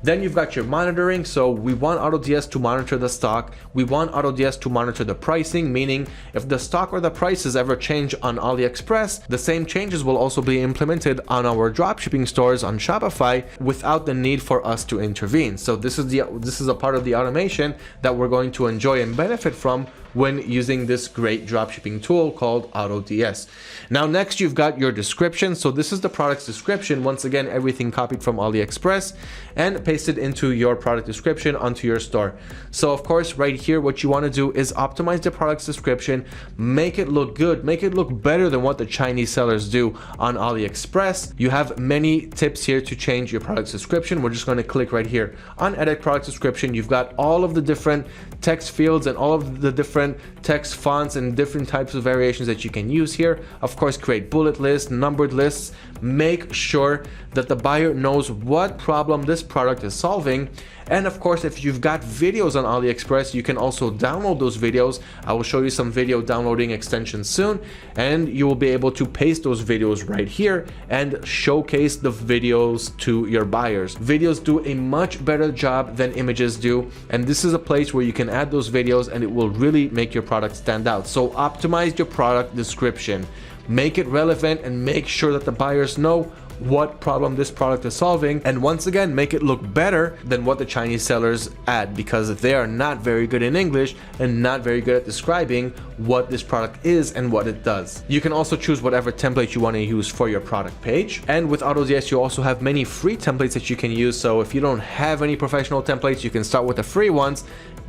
Then you've got your monitoring. So we want AutoDS to monitor the stock. We want AutoDS to monitor the pricing, meaning if the stock or the prices ever change on AliExpress, the same changes will also be implemented on our dropshipping stores on Shopify without the need for us to intervene. So this is a part of the automation that we're going to enjoy and benefit from when using this great dropshipping tool called AutoDS. Now next, you've got your description. So this is the product's description. Once again, everything copied from AliExpress and pasted into your product description onto your store. So of course, right here, what you want to do is optimize the product's description, make it look good, make it look better than what the Chinese sellers do on AliExpress. You have many tips here to change your product's description. We're just going to click right here on edit product description. You've got all of the different text fields and all of the different text fonts and different types of variations that you can use here. Of course, create bullet lists, numbered lists. Make sure that the buyer knows what problem this product is solving. And of course, if you've got videos on AliExpress, you can also download those videos. I will show you some video downloading extensions soon, and you will be able to paste those videos right here and showcase the videos to your buyers. Videos do a much better job than images do, and this is a place where you can add those videos and it will really make your product stand out. So optimize your product description, make it relevant, and make sure that the buyers know what problem this product is solving, and once again, make it look better than what the Chinese sellers add, because they are not very good in English and not very good at describing what this product is and what it does. You can also choose whatever template you want to use for your product page, and with AutoDS you also have many free templates that you can use. So if you don't have any professional templates, you can start with the free ones,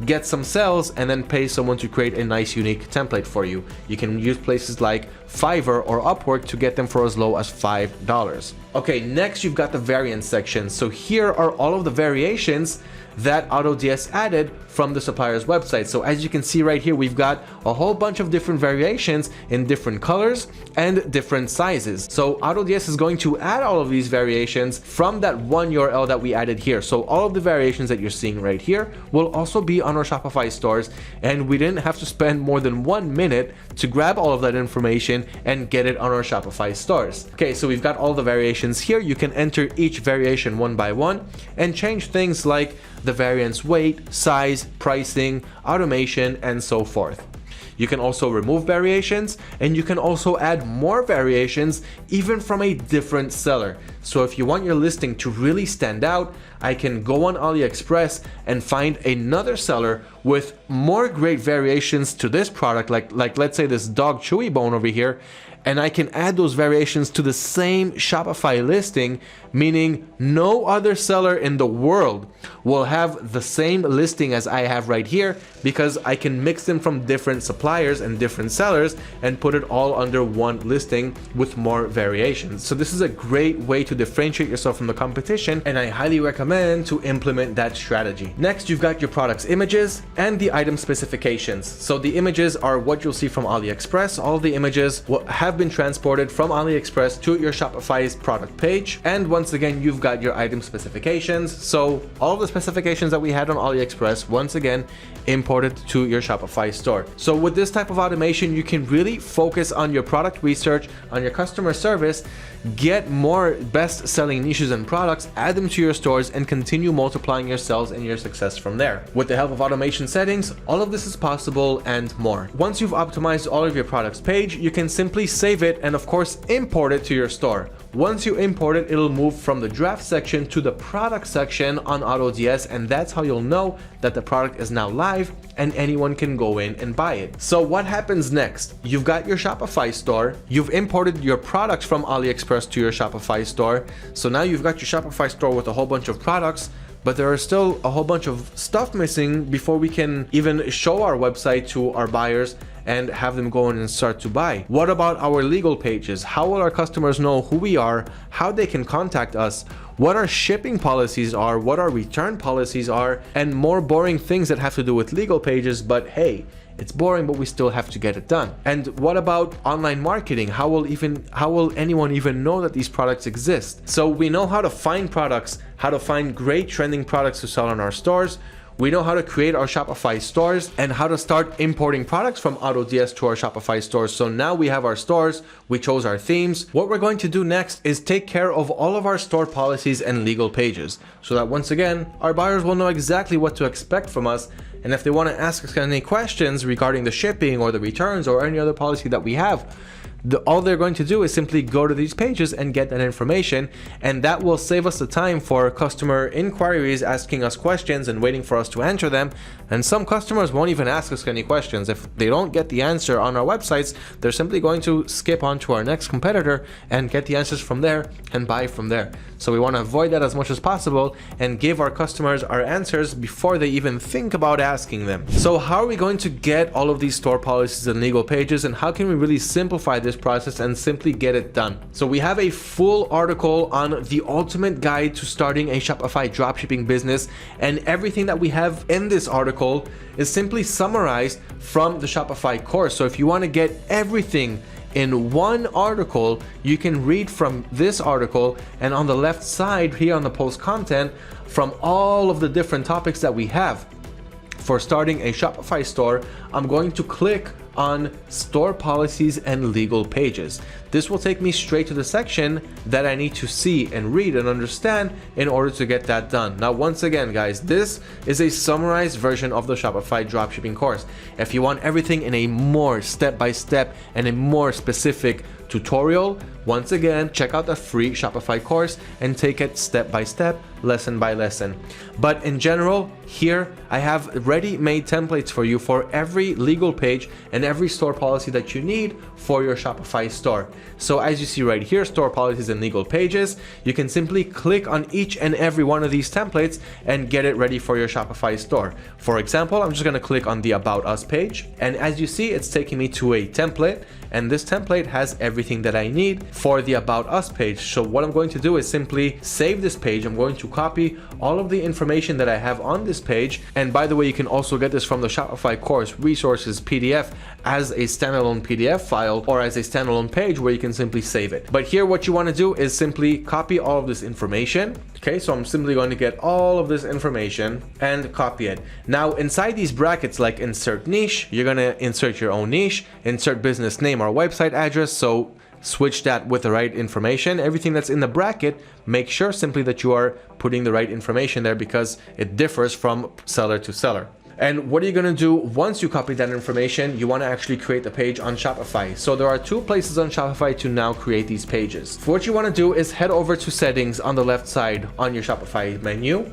get some sales, and then pay someone to create a nice unique template for you. You can use places like Fiverr or Upwork to get them for as low as $5. Okay, next you've got the variant section. So here are all of the variations that AutoDS added from the supplier's website. So as you can see right here, we've got a whole bunch of different variations in different colors and different sizes. So AutoDS is going to add all of these variations from that one URL that we added here. So all of the variations that you're seeing right here will also be on our Shopify stores, and we didn't have to spend more than 1 minute to grab all of that information and get it on our Shopify stores. Okay, so we've got all the variations here. You can enter each variation one by one and change things like the variant's weight, size, pricing, automation, and so forth. You can also remove variations, and you can also add more variations even from a different seller. So if you want your listing to really stand out, I can go on AliExpress and find another seller with more great variations to this product, like let's say this dog chewy bone over here, and I can add those variations to the same Shopify listing, meaning no other seller in the world will have the same listing as I have right here, because I can mix them from different suppliers and different sellers and put it all under one listing with more variations. So this is a great way to differentiate yourself from the competition, and I highly recommend to implement that strategy. Next, you've got your product's images and the item specifications. So the images are what you'll see from AliExpress. All the images will have have been transported from AliExpress to your Shopify's product page. And once again, you've got your item specifications. So all of the specifications that we had on AliExpress, once again, imported to your Shopify store. So with this type of automation, you can really focus on your product research, on your customer service, get more best-selling niches and products, add them to your stores, and continue multiplying your sales and your success from there. With the help of automation settings, all of this is possible and more. Once you've optimized all of your products page, you can simply save it and of course import it to your store. Once you import it, it'll move from the draft section to the product section on AutoDS, and that's how you'll know that the product is now live and anyone can go in and buy it. So what happens next? You've got your Shopify store, you've imported your products from AliExpress to your Shopify store. So now you've got your Shopify store with a whole bunch of products, but there are still a whole bunch of stuff missing before we can even show our website to our buyers and have them go in and start to buy. What about our legal pages? How will our customers know who we are, how they can contact us, what our shipping policies are, what our return policies are, and more boring things that have to do with legal pages, but hey, it's boring, but we still have to get it done. And what about online marketing? How will anyone even know that these products exist? So we know how to find products, how to find great trending products to sell on our stores. We know how to create our Shopify stores and how to start importing products from AutoDS to our Shopify stores. So now we have our stores, we chose our themes. What we're going to do next is take care of all of our store policies and legal pages so that once again, our buyers will know exactly what to expect from us. And if they want to ask us any questions regarding the shipping or the returns or any other policy that we have, all they're going to do is simply go to these pages and get that information, and that will save us the time for customer inquiries, asking us questions and waiting for us to answer them. And some customers won't even ask us any questions. If they don't get the answer on our websites, they're simply going to skip on to our next competitor and get the answers from there and buy from there. So we want to avoid that as much as possible and give our customers our answers before they even think about asking them. So how are we going to get all of these store policies and legal pages, and how can we really simplify this process and simply get it done? So we have a full article on the ultimate guide to starting a Shopify dropshipping business, and everything that we have in this article is simply summarized from the Shopify course. So if you want to get everything in one article, you can read from this article, and on the left side here on the post content, from all of the different topics that we have. For starting a Shopify store, I'm going to click on store policies and legal pages. This will take me straight to the section that I need to see and read and understand in order to get that done. Now, once again, guys, this is a summarized version of the Shopify dropshipping course. If you want everything in a more step-by-step and a more specific tutorial, once again, check out the free Shopify course and take it step by step, lesson by lesson. But in general, here I have ready-made templates for you for every legal page and every store policy that you need for your Shopify store. So as you see right here, store policies and legal pages, you can simply click on each and every one of these templates and get it ready for your Shopify store. For example, I'm just going to click on the About Us page, and as you see, it's taking me to a template, and this template has everything that I need for the About Us page. So what I'm going to do is simply save this page. I'm going to copy all of the information that I have on this page, and by the way, you can also get this from the Shopify course resources PDF as a standalone PDF file or as a standalone page where you can simply save it. But here what you want to do is simply copy all of this information. Okay, so I'm simply going to get all of this information and copy it. Now inside these brackets, like insert niche, you're going to insert your own niche, insert business name or website address. So switch that with the right information. Everything that's in the bracket, make sure simply that you are putting the right information there because it differs from seller to seller. And what are you going to do once you copy that information? You want to actually create the page on Shopify. So there are two places on Shopify to now create these pages. What you want to do is head over to settings on the left side on your Shopify menu.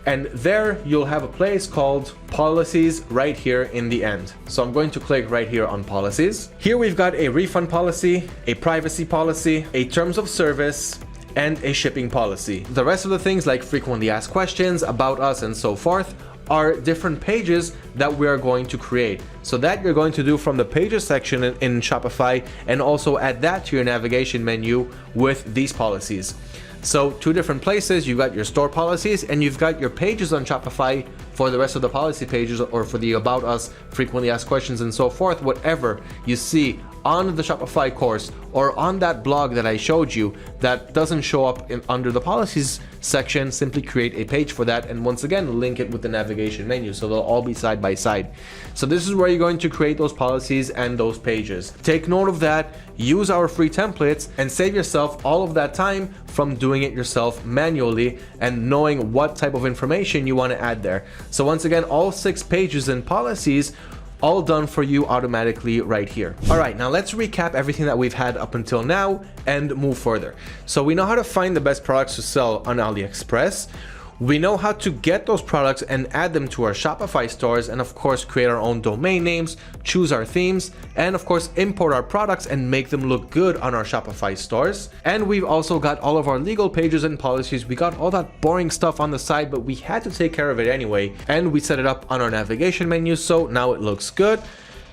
And there you'll have a place called policies right here in the end. So I'm going to click right here on policies. Here we've got a refund policy, a privacy policy, a terms of service, and a shipping policy. The rest of the things like frequently asked questions, about us, and so forth are different pages that we are going to create. So that you're going to do from the pages section in Shopify, and also add that to your navigation menu with these policies. So two different places, you've got your store policies and you've got your pages on Shopify for the rest of the policy pages or for the about us, frequently asked questions, and so forth. Whatever you see on the Shopify course or on that blog that I showed you that doesn't show up under the policies section, simply create a page for that, and once again link it with the navigation menu so they'll all be side by side. So this is where you're going to create those policies and those pages. Take note of that, use our free templates, and save yourself all of that time from doing it yourself manually and knowing what type of information you want to add there. So once again, all 6 pages and policies all done for you automatically right here. All right, now let's recap everything that we've had up until now and move further. So we know how to find the best products to sell on AliExpress. We know how to get those products and add them to our Shopify stores, and of course create our own domain names, choose our themes, and of course import our products and make them look good on our Shopify stores. And we've also got all of our legal pages and policies. We got all that boring stuff on the side, but we had to take care of it anyway, and we set it up on our navigation menu, so now it looks good.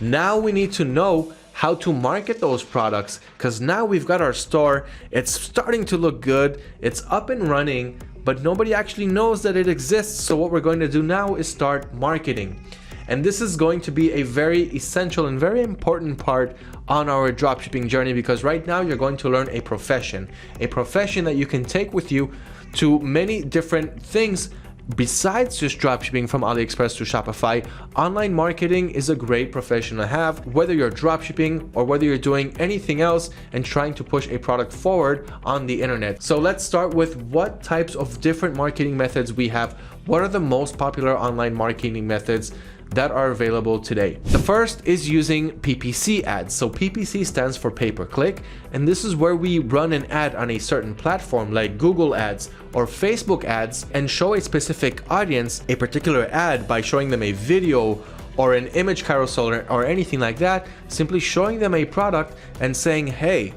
Now we need to know how to market those products, because now we've got our store, it's starting to look good, it's up and running, but nobody actually knows that it exists. So what we're going to do now is start marketing. And this is going to be a very essential and very important part on our dropshipping journey, because right now you're going to learn a profession that you can take with you to many different things. Besides just dropshipping from AliExpress to Shopify, online marketing is a great profession to have, whether you're dropshipping or whether you're doing anything else and trying to push a product forward on the internet. So let's start with what types of different marketing methods we have. What are the most popular online marketing methods that are available today? The first is using PPC ads. So PPC stands for pay-per-click, and this is where we run an ad on a certain platform like Google ads or Facebook ads and show a specific audience a particular ad by showing them a video or an image carousel or anything like that, simply showing them a product and saying, hey,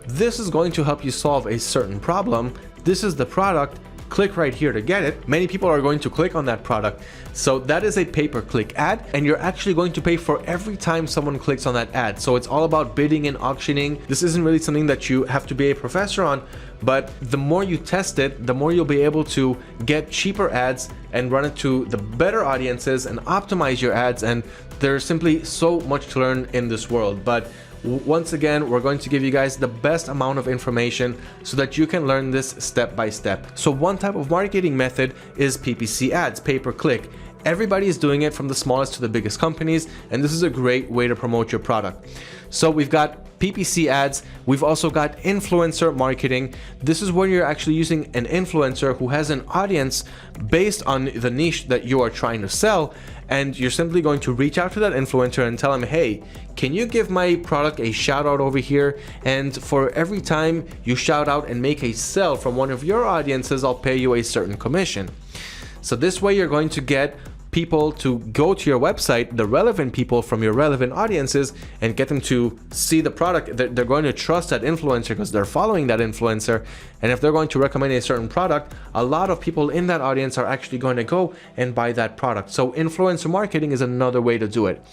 this is going to help you solve a certain problem. This is the product. Click right here to get it. Many people are going to click on that product. So that is a pay-per-click ad, and you're actually going to pay for every time someone clicks on that ad. So it's all about bidding and auctioning. This isn't really something that you have to be a professor on, but the more you test it, the more you'll be able to get cheaper ads and run it to the better audiences and optimize your ads. And there's simply so much to learn in this world. But once again, we're going to give you guys the best amount of information so that you can learn this step by step. So one type of marketing method is PPC ads, pay-per-click. Everybody is doing it, from the smallest to the biggest companies, and this is a great way to promote your product. So we've got PPC ads. We've also got influencer marketing. This is where you're actually using an influencer who has an audience based on the niche that you are trying to sell, and you're simply going to reach out to that influencer and tell him, hey, can you give my product a shout out over here? And for every time you shout out and make a sale from one of your audiences, I'll pay you a certain commission. So this way you're going to get people to go to your website, the relevant people from your relevant audiences, and get them to see the product. They're going to trust that influencer because they're following that influencer. And if they're going to recommend a certain product, a lot of people in that audience are actually going to go and buy that product. So influencer marketing is another way to do it.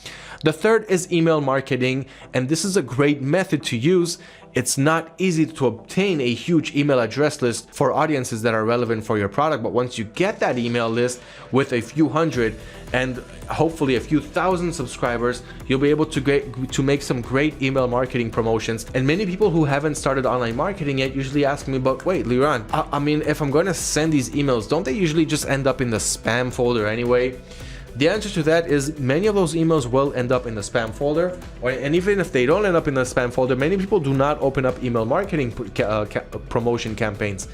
The third is email marketing, and this is a great method to use. It's not easy to obtain a huge email address list for audiences that are relevant for your product, but once you get that email list with a few hundred and hopefully a few thousand subscribers, you'll be able to make some great email marketing promotions. And many people who haven't started online marketing yet usually ask me, but wait, Liran, I mean, if I'm going to send these emails, don't they usually just end up in the spam folder anyway? The answer to that is many of those emails will end up in the spam folder, and even if they don't end up in the spam folder, many people do not open up email marketing promotion campaigns.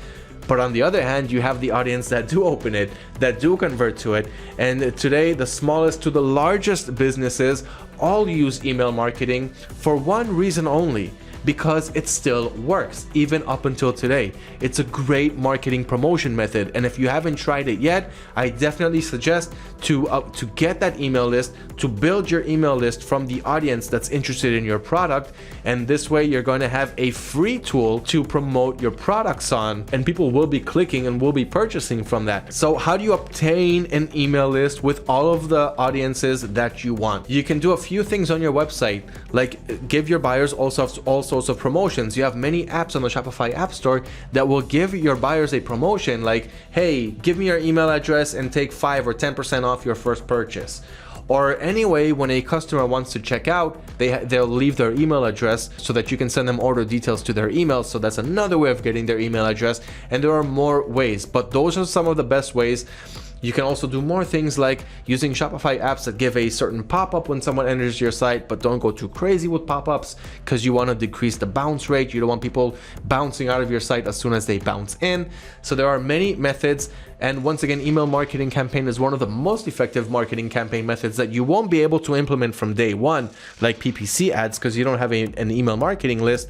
But on the other hand, you have the audience that do open it, that do convert to it. And today, the smallest to the largest businesses all use email marketing for one reason only: because it still works even up until today. It's a great marketing promotion method, and if you haven't tried it yet, I definitely suggest to get that email list, to build your email list from the audience that's interested in your product, and this way you're going to have a free tool to promote your products on, and people will be clicking and will be purchasing from that. So how do you obtain an email list with all of the audiences that you want? You can do a few things on your website, like give your buyers all sorts of promotions. You have many apps on the Shopify App Store that will give your buyers a promotion like, hey, give me your email address and take 5 or 10% off your first purchase. Or anyway, when a customer wants to check out, they'll leave their email address so that you can send them order details to their email. So that's another way of getting their email address. And there are more ways, but those are some of the best ways. You can also do more things like using Shopify apps that give a certain pop-up when someone enters your site, but don't go too crazy with pop-ups because you want to decrease the bounce rate. You don't want people bouncing out of your site as soon as they bounce in. So there are many methods. And once again, email marketing campaign is one of the most effective marketing campaign methods that you won't be able to implement from day one, like PPC ads, because you don't have an email marketing list.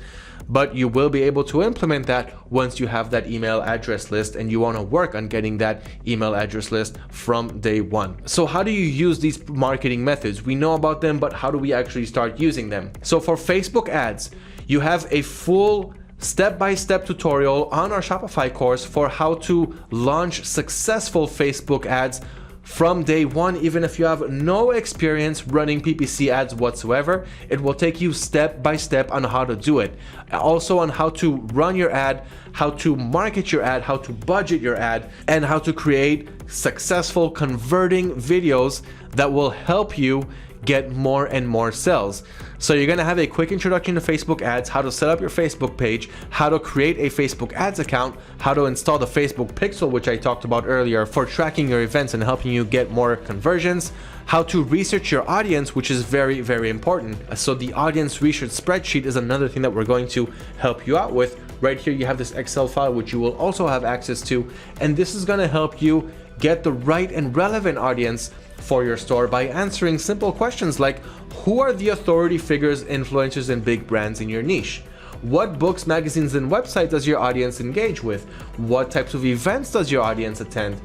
But you will be able to implement that once you have that email address list and you want to work on getting that email address list from day one. So how do you use these marketing methods? We know about them, but how do we actually start using them? So for Facebook ads, you have a full step-by-step tutorial on our Shopify course for how to launch successful Facebook ads from day one. Even if you have no experience running PPC ads whatsoever, it will take you step by step on how to do it. Also on how to run your ad, how to market your ad, how to budget your ad, and how to create successful converting videos that will help you get more and more sales. So you're gonna have a quick introduction to Facebook ads, how to set up your Facebook page, how to create a Facebook ads account, how to install the Facebook pixel, which I talked about earlier, for tracking your events and helping you get more conversions, how to research your audience, which is very, very important. So the audience research spreadsheet is another thing that we're going to help you out with. Right here, you have this Excel file, which you will also have access to. And this is gonna help you get the right and relevant audience for your store by answering simple questions like, who are the authority figures, influencers, and big brands in your niche? What books, magazines, and websites does your audience engage with? What types of events does your audience attend?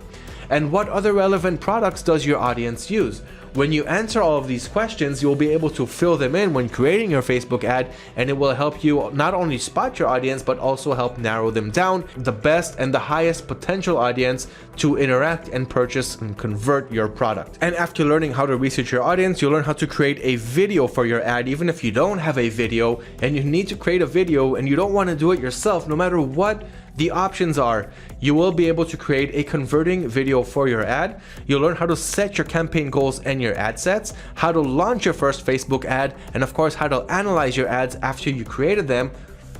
And what other relevant products does your audience use? When you answer all of these questions, you'll be able to fill them in when creating your Facebook ad, and it will help you not only spot your audience, but also help narrow them down, the best and the highest potential audience to interact and purchase and convert your product. And after learning how to research your audience, you'll learn how to create a video for your ad. Even if you don't have a video and you need to create a video and you don't want to do it yourself, no matter what the options are, you will be able to create a converting video for your ad. You'll learn how to set your campaign goals and your ad sets, how to launch your first Facebook ad, and of course how to analyze your ads after you created them,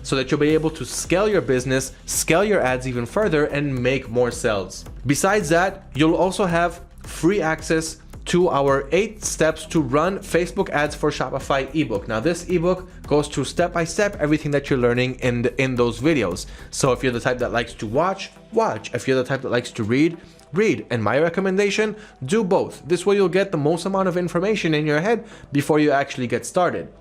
so that you'll be able to scale your business, scale your ads even further, and make more sales. Besides that, you'll also have free access to our 8 steps to run Facebook ads for Shopify ebook. Now this ebook goes through step by step everything that you're learning in those videos. So if you're the type that likes to watch. If you're the type that likes to read. And my recommendation, do both. This way you'll get the most amount of information in your head before you actually get started.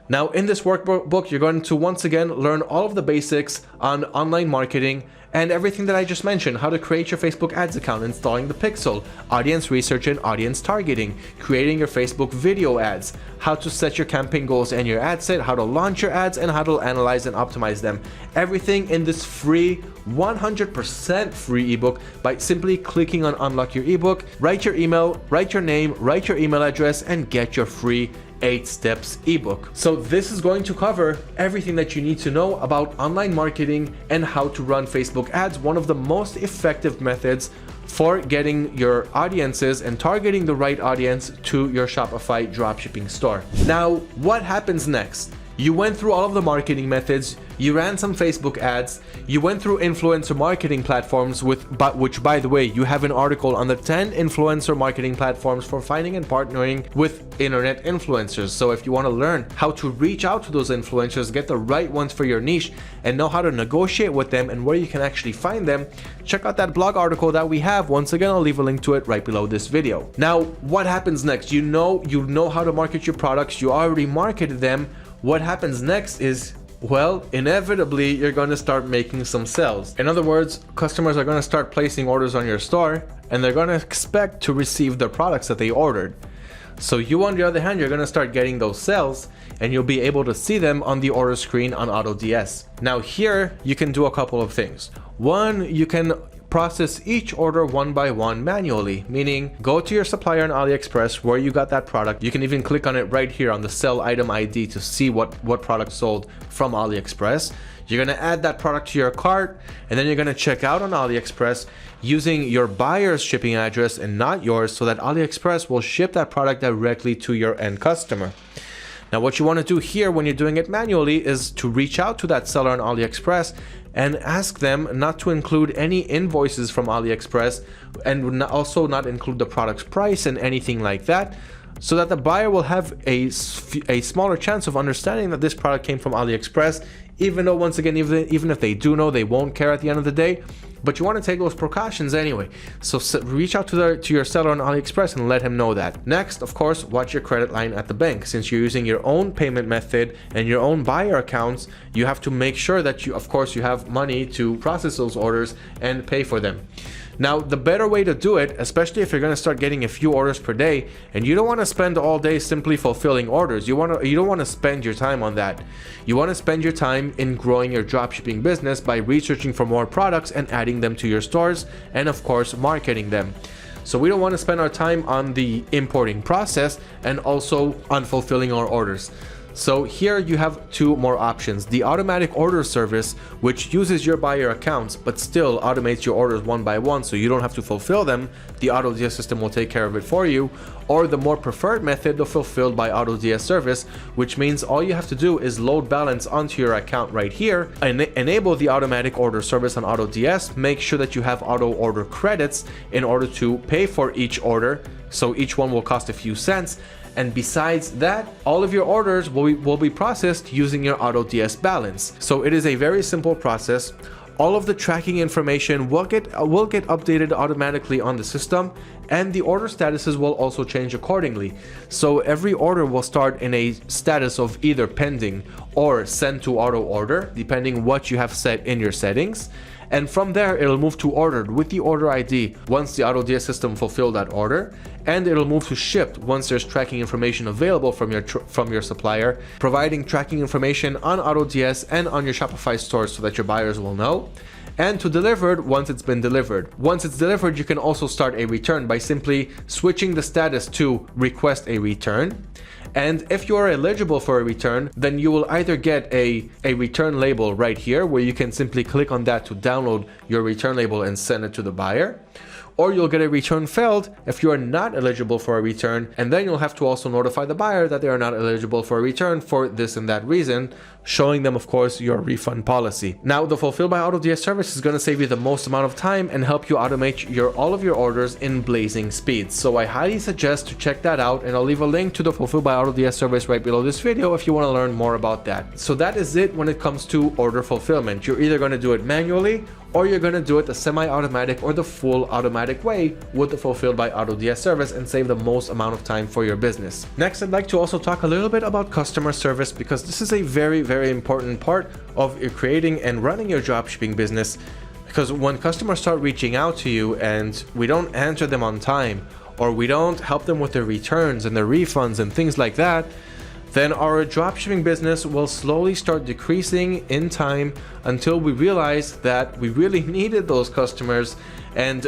Now in this workbook, you're going to once again learn all of the basics on online marketing and everything that I just mentioned: how to create your Facebook ads account, installing the pixel, audience research and audience targeting, creating your Facebook video ads, how to set your campaign goals and your ad set, how to launch your ads, and how to analyze and optimize them. Everything in this free, 100% free ebook by simply clicking on unlock your ebook. Write your email, write your name, write your email address, and get your free 8 steps ebook. So this is going to cover everything that you need to know about online marketing and how to run Facebook ads, one of the most effective methods for getting your audiences and targeting the right audience to your Shopify dropshipping store. Now, what happens next? You went through all of the marketing methods, you ran some Facebook ads, you went through influencer marketing platforms, which by the way, you have an article on the 10 influencer marketing platforms for finding and partnering with internet influencers. So if you want to learn how to reach out to those influencers, get the right ones for your niche, and know how to negotiate with them and where you can actually find them, check out that blog article that we have. Once again, I'll leave a link to it right below this video. Now, what happens next? You know how to market your products, you already marketed them. What happens next is, well, inevitably, you're going to start making some sales. In other words, customers are going to start placing orders on your store and they're going to expect to receive the products that they ordered. So you, on the other hand, you're going to start getting those sales and you'll be able to see them on the order screen on AutoDS. Now here, you can do a couple of things. One, you can process each order one by one manually, meaning go to your supplier on AliExpress where you got that product. You can even click on it right here on the sell item ID to see what product sold from AliExpress. You're going to add that product to your cart, and then you're going to check out on AliExpress using your buyer's shipping address and not yours, so that AliExpress will ship that product directly to your end customer. Now, what you want to do here when you're doing it manually is to reach out to that seller on AliExpress and ask them not to include any invoices from AliExpress, and also not include the product's price and anything like that, so that the buyer will have a smaller chance of understanding that this product came from AliExpress, even though, once again, even if they do know, they won't care at the end of the day. But you want to take those precautions anyway. So reach out to your seller on AliExpress and let him know that. Next, of course, watch your credit line at the bank. Since you're using your own payment method and your own buyer accounts, you have to make sure that you have money to process those orders and pay for them. Now, the better way to do it, especially if you're going to start getting a few orders per day, and you don't want to spend all day simply fulfilling orders. You don't want to spend your time on that. You want to spend your time in growing your dropshipping business by researching for more products and adding them to your stores, and of course, marketing them. So we don't want to spend our time on the importing process and also on fulfilling our orders. So here you have two more options. The automatic order service, which uses your buyer accounts but still automates your orders one by one, so you don't have to fulfill them. The AutoDS system will take care of it for you. Or the more preferred method, the fulfilled by AutoDS service, which means all you have to do is load balance onto your account right here, and enable the automatic order service on AutoDS. Make sure that you have auto order credits in order to pay for each order, so each one will cost a few cents. And besides that, all of your orders will be processed using your AutoDS balance. So it is a very simple process. All of the tracking information will get updated automatically on the system, and the order statuses will also change accordingly. So every order will start in a status of either pending or sent to auto order, depending what you have set in your settings. And from there, it'll move to ordered with the order ID once the AutoDS system fulfilled that order, and it'll move to shipped once there's tracking information available from your supplier, providing tracking information on AutoDS and on your Shopify store so that your buyers will know, and to delivered once it's been delivered. Once it's delivered, you can also start a return by simply switching the status to request a return. And if you are eligible for a return, then you will either get a return label right here, where you can simply click on that to download your return label and send it to the buyer. Or you'll get a return failed if you are not eligible for a return, and then you'll have to also notify the buyer that they are not eligible for a return for this and that reason, showing them, of course, your refund policy. Now, the Fulfilled by AutoDS service is going to save you the most amount of time and help you automate all of your orders in blazing speed. So I highly suggest to check that out, and I'll leave a link to the Fulfilled by AutoDS service right below this video if you want to learn more about that. So that is it when it comes to order fulfillment. You're either going to do it manually, or you're going to do it the semi-automatic or the full automatic way with the Fulfilled by AutoDS service and save the most amount of time for your business. Next, I'd like to also talk a little bit about customer service, because this is a very, very important part of your creating and running your dropshipping business. Because when customers start reaching out to you and we don't answer them on time, or we don't help them with their returns and their refunds and things like that, then our dropshipping business will slowly start decreasing in time until we realize that we really needed those customers, and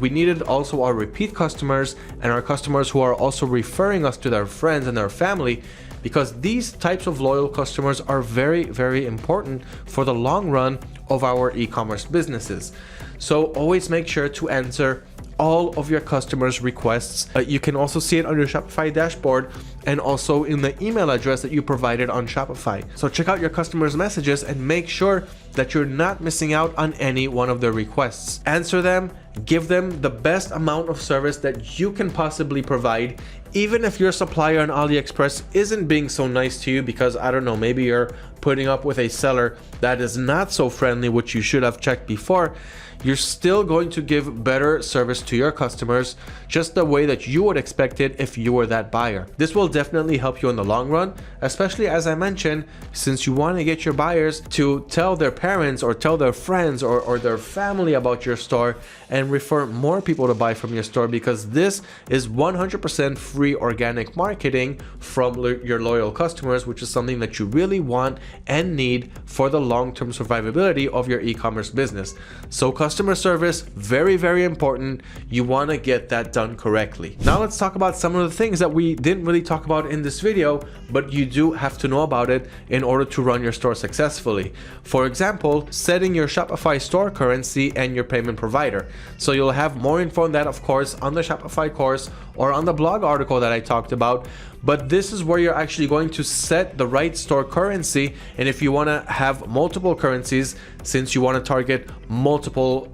we needed also our repeat customers and our customers who are also referring us to their friends and their family, because these types of loyal customers are very, very important for the long run of our e-commerce businesses. So always make sure to answer all of your customers' requests. You can also see it on your Shopify dashboard and also in the email address that you provided on Shopify. So check out your customers' messages and make sure that you're not missing out on any one of their requests. Answer them, give them the best amount of service that you can possibly provide, even if your supplier on AliExpress isn't being so nice to you because, I don't know, maybe you're putting up with a seller that is not so friendly, which you should have checked before. You're still going to give better service to your customers, just the way that you would expect it if you were that buyer. This will definitely help you in the long run, especially, as I mentioned, since you want to get your buyers to tell their parents or tell their friends or their family about your store and refer more people to buy from your store, because this is 100% free organic marketing from your loyal customers, which is something that you really want and need for the long-term survivability of your e-commerce business. So customer service, very, very important. You want to get that done correctly. Now let's talk about some of the things that we didn't really talk about in this video, but you do have to know about it in order to run your store successfully. For example, setting your Shopify store currency and your payment provider. So you'll have more info on that, of course, on the Shopify course or on the blog article that I talked about. But this is where you're actually going to set the right store currency. And if you want to have multiple currencies, since you want to target multiple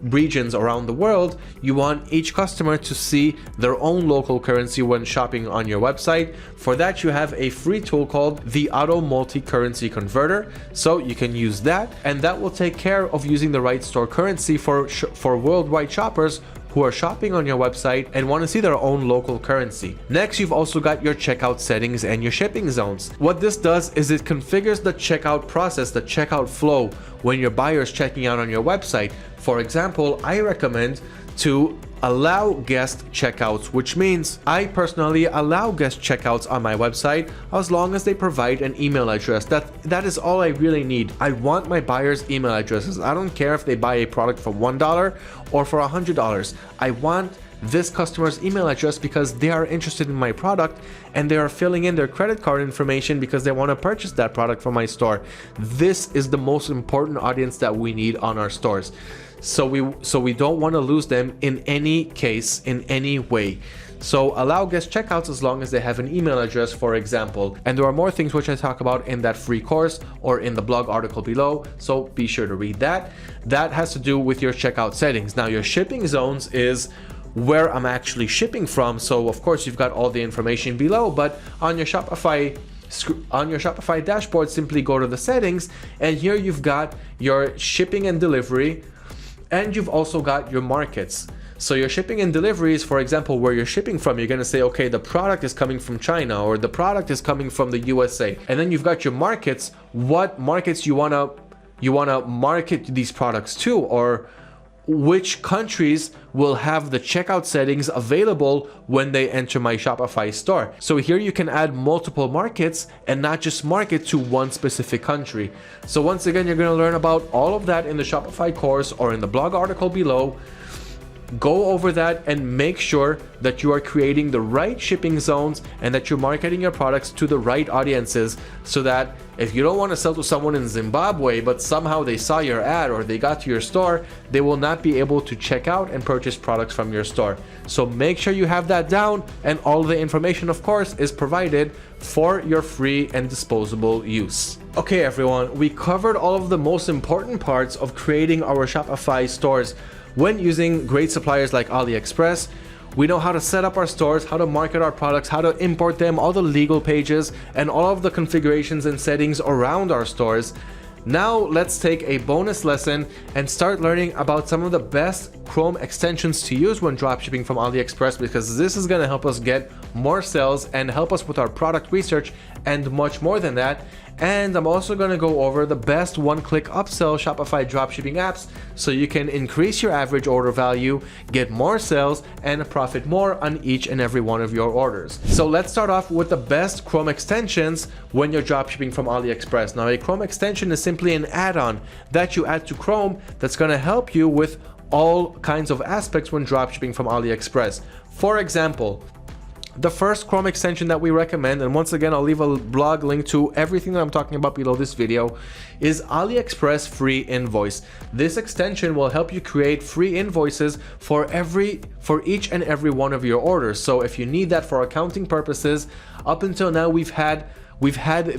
regions around the world, you want each customer to see their own local currency when shopping on your website. For that, you have a free tool called the Auto Multi-Currency Converter. So you can use that, and that will take care of using the right store currency for worldwide shoppers who are shopping on your website and want to see their own local currency. Next, you've also got your checkout settings and your shipping zones. What this does is it configures the checkout process, the checkout flow when your buyer is checking out on your website. For example, I recommend to allow guest checkouts, which means I personally allow guest checkouts on my website as long as they provide an email address. That is all I really need. I want my buyers' email addresses. I don't care if they buy a product for $1 or for $100. I want this customer's email address because they are interested in my product and they are filling in their credit card information because they want to purchase that product from my store. This is the most important audience that we need on our stores. So we don't want to lose them in any case, in any way. So allow guest checkouts as long as they have an email address, for example. And there are more things which I talk about in that free course or in the blog article below. So be sure to read that. That has to do with your checkout settings. Now your shipping zones is where I'm actually shipping from. So of course you've got all the information below, but on your Shopify dashboard, simply go to the settings, and here you've got your shipping and delivery, and you've also got your markets. So your shipping and deliveries, for example, where you're shipping from, you're going to say, okay, the product is coming from China or the product is coming from the USA. And then you've got your markets, what markets you want to market these products to, or which countries will have the checkout settings available when they enter my Shopify store. So here you can add multiple markets and not just market to one specific country. So once again, you're going to learn about all of that in the Shopify course or in the blog article below. Go over that and make sure that you are creating the right shipping zones and that you're marketing your products to the right audiences, so that if you don't want to sell to someone in Zimbabwe, but somehow they saw your ad or they got to your store, they will not be able to check out and purchase products from your store. So make sure you have that down, and all the information, of course, is provided for your free and disposable use. Okay, everyone, we covered all of the most important parts of creating our Shopify stores. When using great suppliers like AliExpress, we know how to set up our stores, how to market our products, how to import them, all the legal pages, and all of the configurations and settings around our stores. Now let's take a bonus lesson and start learning about some of the best Chrome extensions to use when dropshipping from AliExpress, because this is going to help us get more sales and help us with our product research and much more than that. And I'm also going to go over the best one-click upsell Shopify dropshipping apps so you can increase your average order value, get more sales, and profit more on each and every one of your orders. So let's start off with the best Chrome extensions when you're dropshipping from AliExpress. Now, a Chrome extension is simply an add-on that you add to Chrome that's going to help you with all kinds of aspects when dropshipping from AliExpress. For example, the first Chrome extension that we recommend, and once again I'll leave a blog link to everything that I'm talking about below this video, is AliExpress Free Invoice. This extension will help you create free invoices for each and every one of your orders. So if you need that for accounting purposes, up until now we've had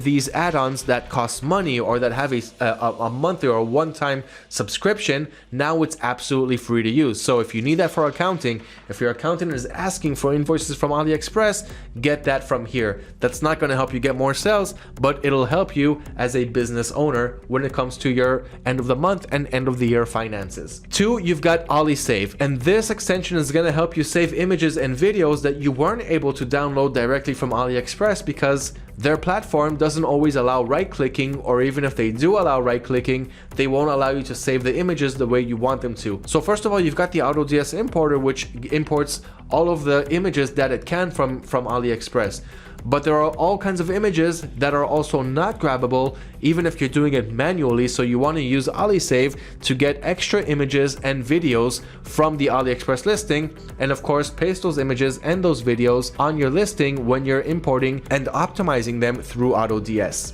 these add-ons that cost money or that have a monthly or a one-time subscription. Now it's absolutely free to use. So if you need that for accounting, if your accountant is asking for invoices from AliExpress, get that from here. That's not going to help you get more sales, but it'll help you as a business owner when it comes to your end of the month and end of the year finances. 2, you've got AliSave, and this extension is going to help you save images and videos that you weren't able to download directly from AliExpress because their platform doesn't always allow right-clicking, or even if they do allow right-clicking, they won't allow you to save the images the way you want them to. So first of all, you've got the AutoDS importer, which imports all of the images that it can from AliExpress. But there are all kinds of images that are also not grabbable, even if you're doing it manually. So you want to use AliSave to get extra images and videos from the AliExpress listing, and of course paste those images and those videos on your listing when you're importing and optimizing them through AutoDS.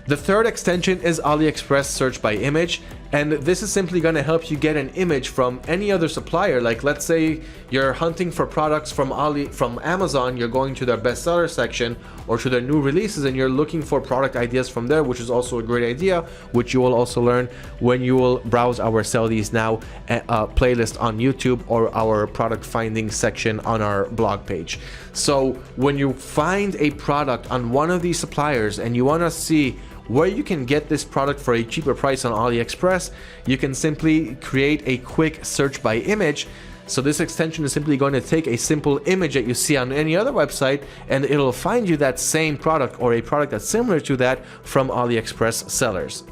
The third extension is AliExpress Search by Image, and this is simply going to help you get an image from any other supplier. Like, let's say you're hunting for products from Amazon, you're going to their bestseller section or to their new releases, and you're looking for product ideas from there, which is also a great idea, which you will also learn when you will browse our Sell These Now playlist on YouTube or our product finding section on our blog page. So when you find a product on one of these suppliers and you want to see where you can get this product for a cheaper price on AliExpress, you can simply create a quick search by image. So this extension is simply going to take a simple image that you see on any other website, and it'll find you that same product or a product that's similar to that from AliExpress sellers.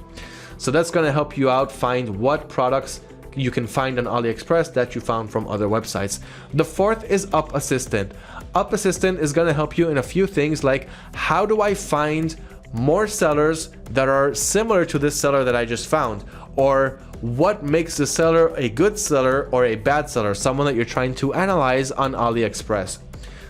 So that's going to help you out find what products you can find on AliExpress that you found from other websites. The fourth is Up Assistant. Up Assistant is going to help you in a few things, like how do I find more sellers that are similar to this seller that I just found, or what makes the seller a good seller or a bad seller, someone that you're trying to analyze on AliExpress.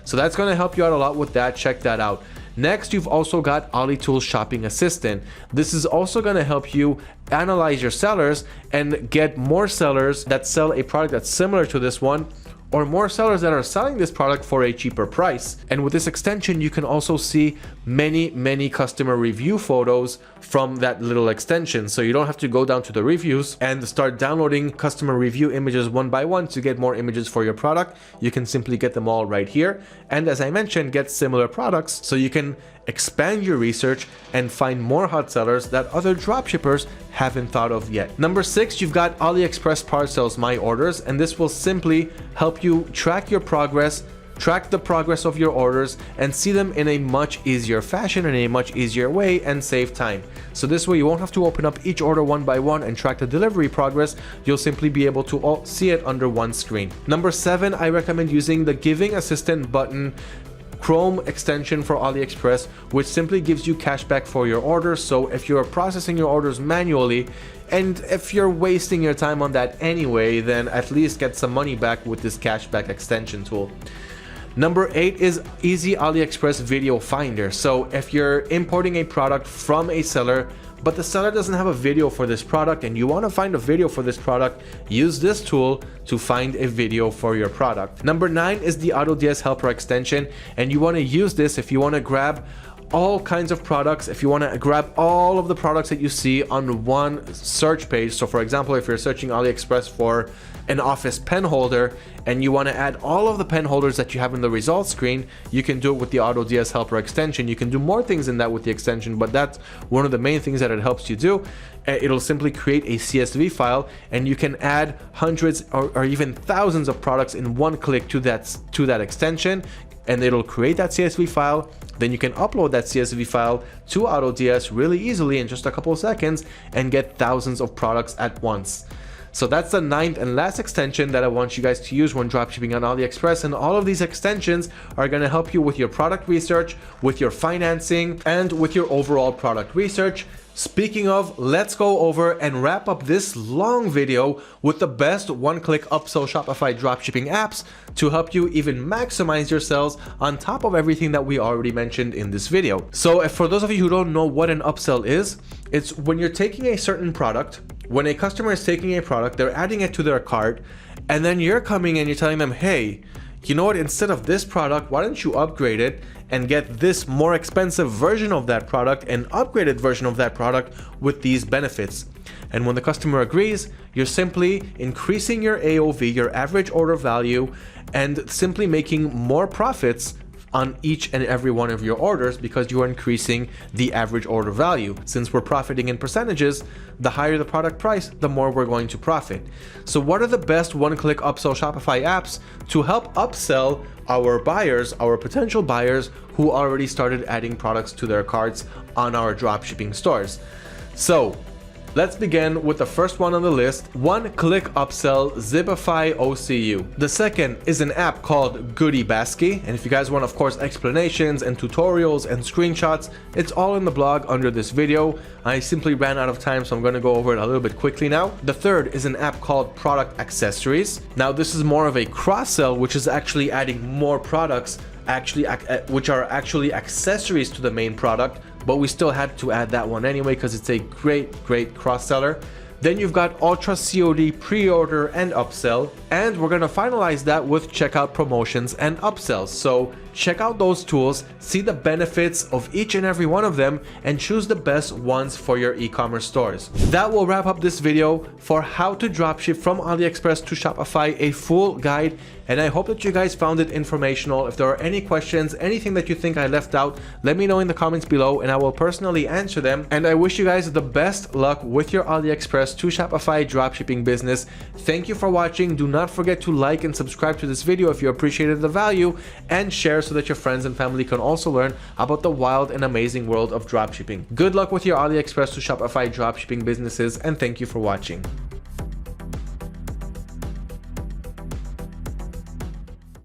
So that's going to help you out a lot with that. Check that out. Next, you've also got AliTools Shopping Assistant. This is also going to help you analyze your sellers and get more sellers that sell a product that's similar to this one, or more sellers that are selling this product for a cheaper price. And with this extension, you can also see many customer review photos from that little extension. So you don't have to go down to the reviews and start downloading customer review images one by one to get more images for your product. You can simply get them all right here. And as I mentioned, get similar products so you can expand your research and find more hot sellers that other dropshippers haven't thought of yet. Number 6, you've got AliExpress Parcels My Orders, and this will simply help you track your progress, track the progress of your orders, and see them in a much easier fashion, in a much easier way, and save time. So this way you won't have to open up each order one by one and track the delivery progress. You'll simply be able to see it under one screen. Number 7, I recommend using the Giving Assistant button Chrome extension for AliExpress, which simply gives you cashback for your orders. So if you're processing your orders manually, and if you're wasting your time on that anyway, then at least get some money back with this cashback extension tool. Number 8 is Easy AliExpress Video Finder. So if you're importing a product from a seller, but the seller doesn't have a video for this product and you want to find a video for this product, use this tool to find a video for your product. Number 9 is the AutoDS Helper extension, and you want to use this if you want to grab all kinds of products, if you want to grab all of the products that you see on one search page. So for example, if you're searching AliExpress for an office pen holder and you want to add all of the pen holders that you have in the results screen, you can do it with the AutoDS Helper extension. You can do more things than that with the extension, but that's one of the main things that it helps you do. It'll simply create a CSV file, and you can add hundreds or even thousands of products in one click to that extension, and it'll create that CSV file. Then you can upload that CSV file to AutoDS really easily in just a couple of seconds and get thousands of products at once. So that's the 9th and last extension that I want you guys to use when dropshipping on AliExpress, and all of these extensions are going to help you with your product research, with your financing, and with your overall product research. Speaking of, let's go over and wrap up this long video with the best one-click upsell Shopify dropshipping apps to help you even maximize your sales on top of everything that we already mentioned in this video. So for those of you who don't know what an upsell is, it's when you're taking a certain product, when a customer is taking a product, they're adding it to their cart, and then you're coming and you're telling them, hey, you know what, instead of this product, why don't you upgrade it and get this more expensive version of that product, an upgraded version of that product with these benefits. And when the customer agrees, you're simply increasing your AOV, your average order value, and simply making more profits on each and every one of your orders because you are increasing the average order value. Since we're profiting in percentages, the higher the product price, the more we're going to profit. So what are the best one-click upsell Shopify apps to help upsell our buyers, our potential buyers who already started adding products to their carts on our dropshipping stores? So let's begin with the first one on the list, one-click upsell Zipify OCU. The second is an app called Goodie Basket, and if you guys want, of course, explanations and tutorials and screenshots, it's all in the blog under this video. I simply ran out of time, so I'm going to go over it a little bit quickly now. The third is an app called Product Accessories. Now this is more of a cross-sell, which is actually adding more products which are actually accessories to the main product, but we still had to add that one anyway because it's a great cross-seller. Then you've got Ultra COD pre-order and upsell, and we're going to finalize that with checkout promotions and upsells. So check out those tools, see the benefits of each and every one of them, and choose the best ones for your e-commerce stores. That will wrap up this video for how to dropship from AliExpress to Shopify, a full guide, and I hope that you guys found it informational. If there are any questions, anything that you think I left out, let me know in the comments below and I will personally answer them. And I wish you guys the best luck with your AliExpress to Shopify dropshipping business. Thank you for watching. Do not forget to like and subscribe to this video if you appreciated the value, and share so that your friends and family can also learn about the wild and amazing world of dropshipping. Good luck with your AliExpress to Shopify dropshipping businesses, and thank you for watching.